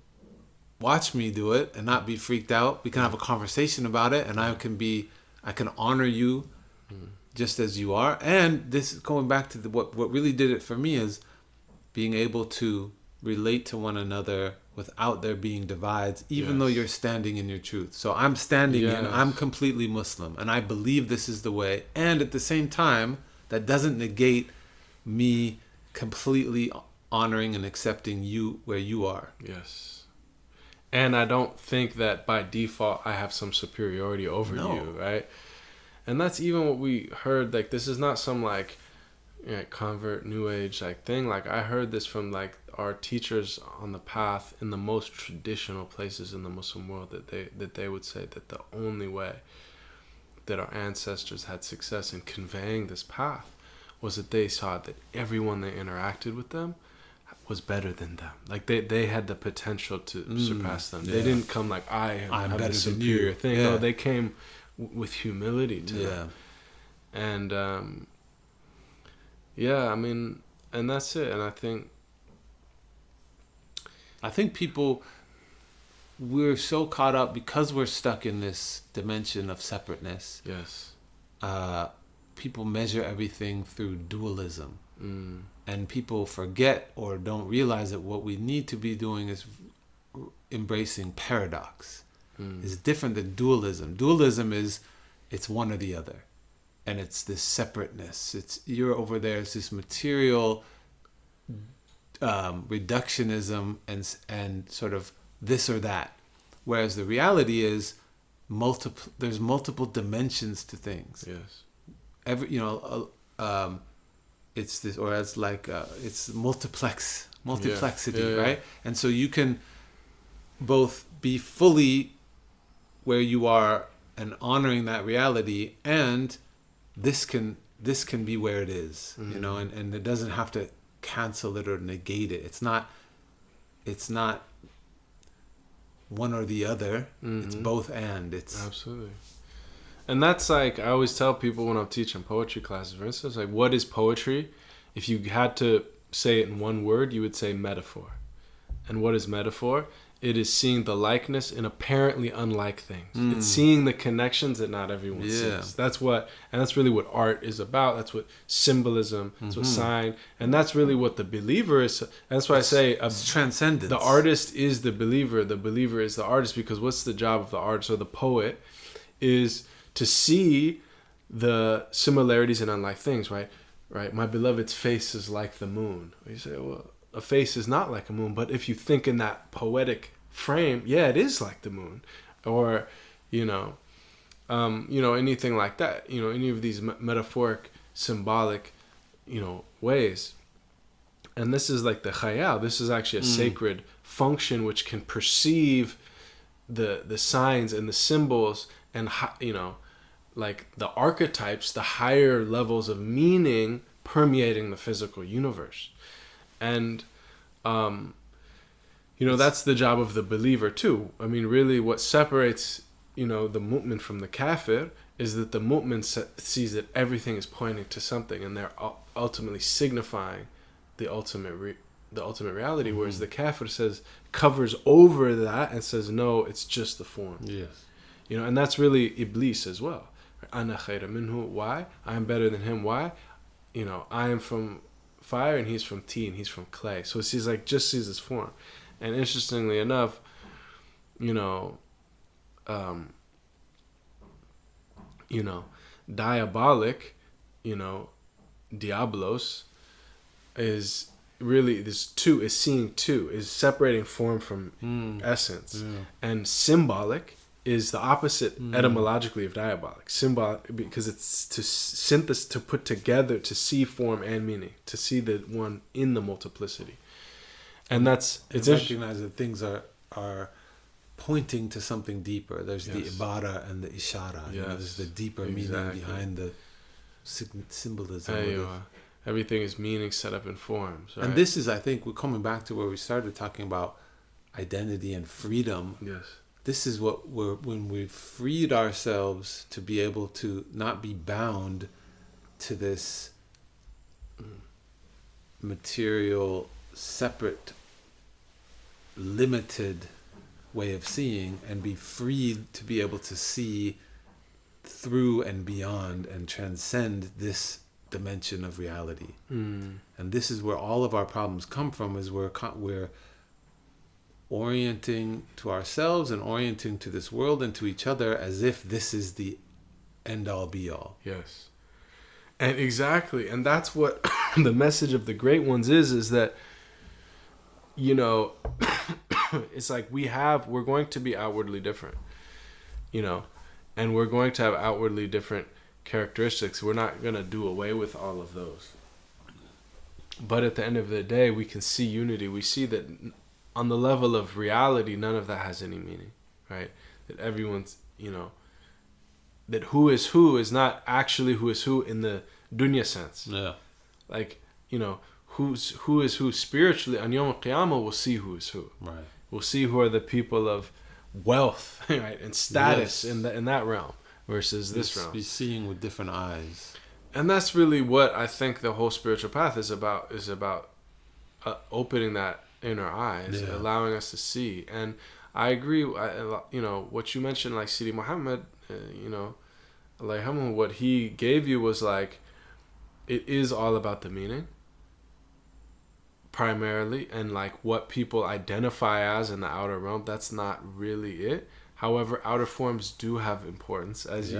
watch me do it and not be freaked out. We can have a conversation about it, and I can honor you just as you are. And this, going back to what really did it for me, is being able to relate to one another without there being divides, even though you're standing in your truth. So I'm standing in, I'm completely Muslim, and I believe this is the way. And at the same time, that doesn't negate me completely honoring and accepting you where you are. Yes. And I don't think that by default I have some superiority over you, right? And that's even what we heard. Like, this is not some like convert new age like thing. Like, I heard this from like our teachers on the path in the most traditional places in the Muslim world, that they would say that the only way that our ancestors had success in conveying this path was that they saw that everyone they interacted with them was better than them. Like they had the potential to surpass them. They didn't come like I'm better the superior thing. No, they came with humility to them. And I mean, and that's it. And I think people, we're so caught up because we're stuck in this dimension of separateness. Yes. People measure everything through dualism. And people forget or don't realize that what we need to be doing is embracing paradox. It's different than dualism. Dualism is, it's one or the other. And it's this separateness. It's, you're over there, it's this material reductionism and sort of this or that. Whereas the reality is there's multiple dimensions to things. Yes. It's this, or as like it's multiplexity, right? And so you can both be fully where you are and honoring that reality, and this can be where it is, and it doesn't have to cancel it or negate it. It's not one or the other. It's both, and it's absolutely. And that's like, I always tell people when I'm teaching poetry classes, for instance, like, what is poetry? If you had to say it in one word, you would say metaphor. And what is metaphor? It is seeing the likeness in apparently unlike things. It's seeing the connections that not everyone sees. That's really what art is about. That's what symbolism, that's what sign, and that's really what the believer is. And that's why I say it's transcendence. The artist is the believer is the artist, because what's the job of the artist or the poet is to see the similarities and unlike things, right? My beloved's face is like the moon. You say, well, a face is not like a moon, but if you think in that poetic frame, it is like the moon, or anything like that. Any of these metaphoric, symbolic, ways. And this is like the khayal. This is actually a sacred function which can perceive the signs and the symbols, and like the archetypes, the higher levels of meaning permeating the physical universe. And that's the job of the believer too. I mean, really what separates the mu'min from the kafir is that the mu'min sees that everything is pointing to something, and they're ultimately signifying the ultimate reality, whereas the kafir covers over that and says, no, it's just the form. Yes. And that's really Iblis as well. Ana khayra minhu. Why? I am better than him. Why? I am from fire and he's from tea and he's from clay. So he's like, just sees his form. And interestingly enough, diabolic, diablos, is really is seeing two, is separating form from essence. Yeah. And symbolic is the opposite etymologically of diabolic. Symbolic because it's to synthesis, to put together, to see form and meaning, to see the one in the multiplicity. And it's recognize that things are pointing to something deeper. There's the ibara and the ishara. Yes. There's the deeper meaning behind the symbolism. Everything is meaning set up in forms. Right? And this is, I think, we're coming back to where we started talking about identity and freedom. Yes. This is when we've freed ourselves to be able to not be bound to this material, separate, limited way of seeing, and be freed to be able to see through and beyond and transcend this dimension of reality. And this is where all of our problems come from, is we're orienting to ourselves and orienting to this world and to each other as if this is the end all be all. Yes. And exactly. And that's what the message of the great ones is that, it's like we're going to be outwardly different, and we're going to have outwardly different characteristics. We're not going to do away with all of those. But at the end of the day, we can see unity. We see that on the level of reality, none of that has any meaning, right? That everyone's, that who is not actually who is who in the dunya sense. Yeah. Like, who is who spiritually. On Yom Qiyamah, we'll see who is who. Right. We'll see who are the people of wealth, right, and status in that realm versus this realm. Be seeing with different eyes. And that's really what I think the whole spiritual path is about opening that inner eyes, allowing us to see. And I agree, what you mentioned, like Sidi Muhammad, what he gave you was like, it is all about the meaning, primarily, and like what people identify as in the outer realm. That's not really it. However, outer forms do have importance, as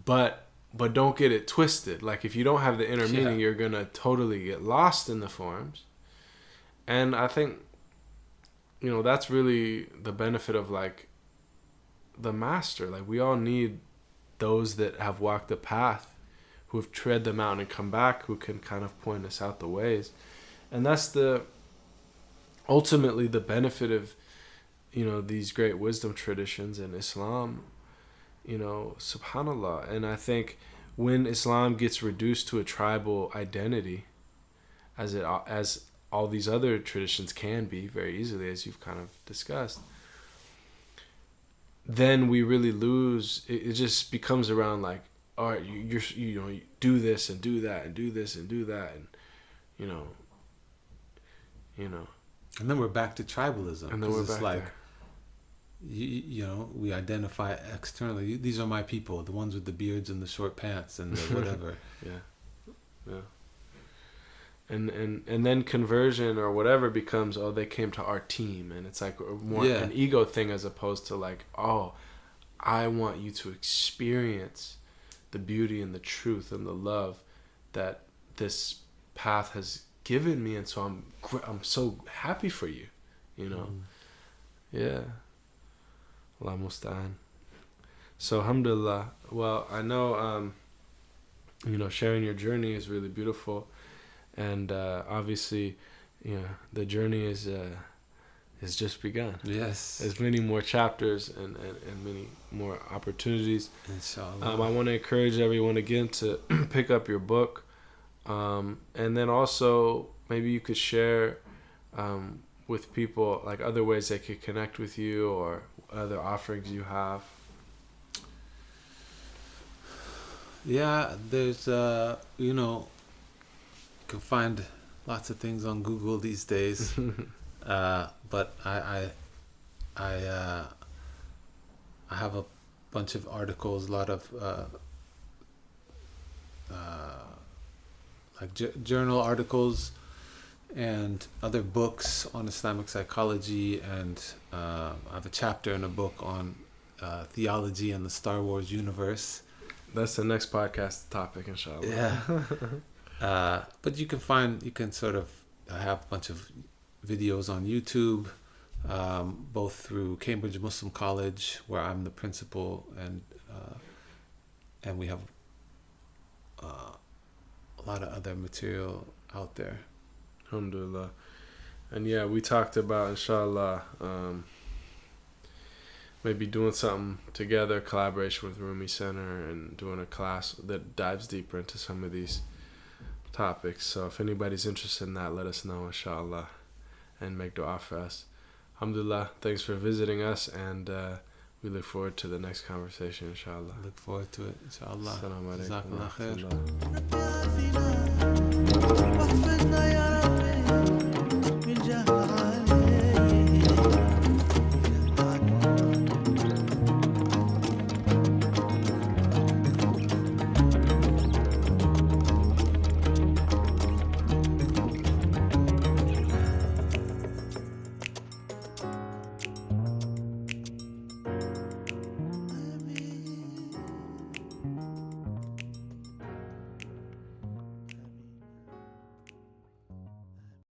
but don't get it twisted. Like, if you don't have the inner meaning, you're gonna totally get lost in the forms. And I think, that's really the benefit of like the master. Like, we all need those that have walked the path, who have tread the mountain and come back, who can kind of point us out the ways. And that's ultimately the benefit of, these great wisdom traditions in Islam, subhanallah. And I think when Islam gets reduced to a tribal identity, as all these other traditions can be very easily, as you've kind of discussed, then we really lose. It just becomes around like, all right, you do this and do that and do this and do that, and and then we're back to tribalism. And then we're back like, we identify externally. These are my people, the ones with the beards and the short pants and the whatever. Yeah. And then conversion or whatever becomes, they came to our team, and it's like more an ego thing, as opposed to like, I want you to experience the beauty and the truth and the love that this path has given me, and so I'm so happy for you, Yeah. Allah musta'an. So alhamdulillah. Well, I know sharing your journey is really beautiful, and obviously the journey is has just begun. Yes. There's many more chapters and many more opportunities. Inshallah. I want to encourage everyone again to pick up your book. And then also maybe you could share with people like other ways they could connect with you or other offerings you have. Yeah, there's you can find lots of things on Google these days. But I have a bunch of articles, a lot of like journal articles and other books on Islamic psychology, and I have a chapter in a book on theology and the Star Wars universe. That's the next podcast topic, inshallah. Yeah. But you can sort of have a bunch of videos on YouTube, both through Cambridge Muslim College, where I'm the principal, and we have a lot of other material out there. Alhamdulillah. And yeah, we talked about, inshallah, maybe doing something together, collaboration with Rumi Center, and doing a class that dives deeper into some of these topics. So if anybody's interested in that, let us know, inshallah, and make dua for us. Alhamdulillah, thanks for visiting us, and we look forward to the next conversation, inshallah. Look forward to it, inshallah. Assalamu alaikum Jazakallah khair. wa rahmatullah.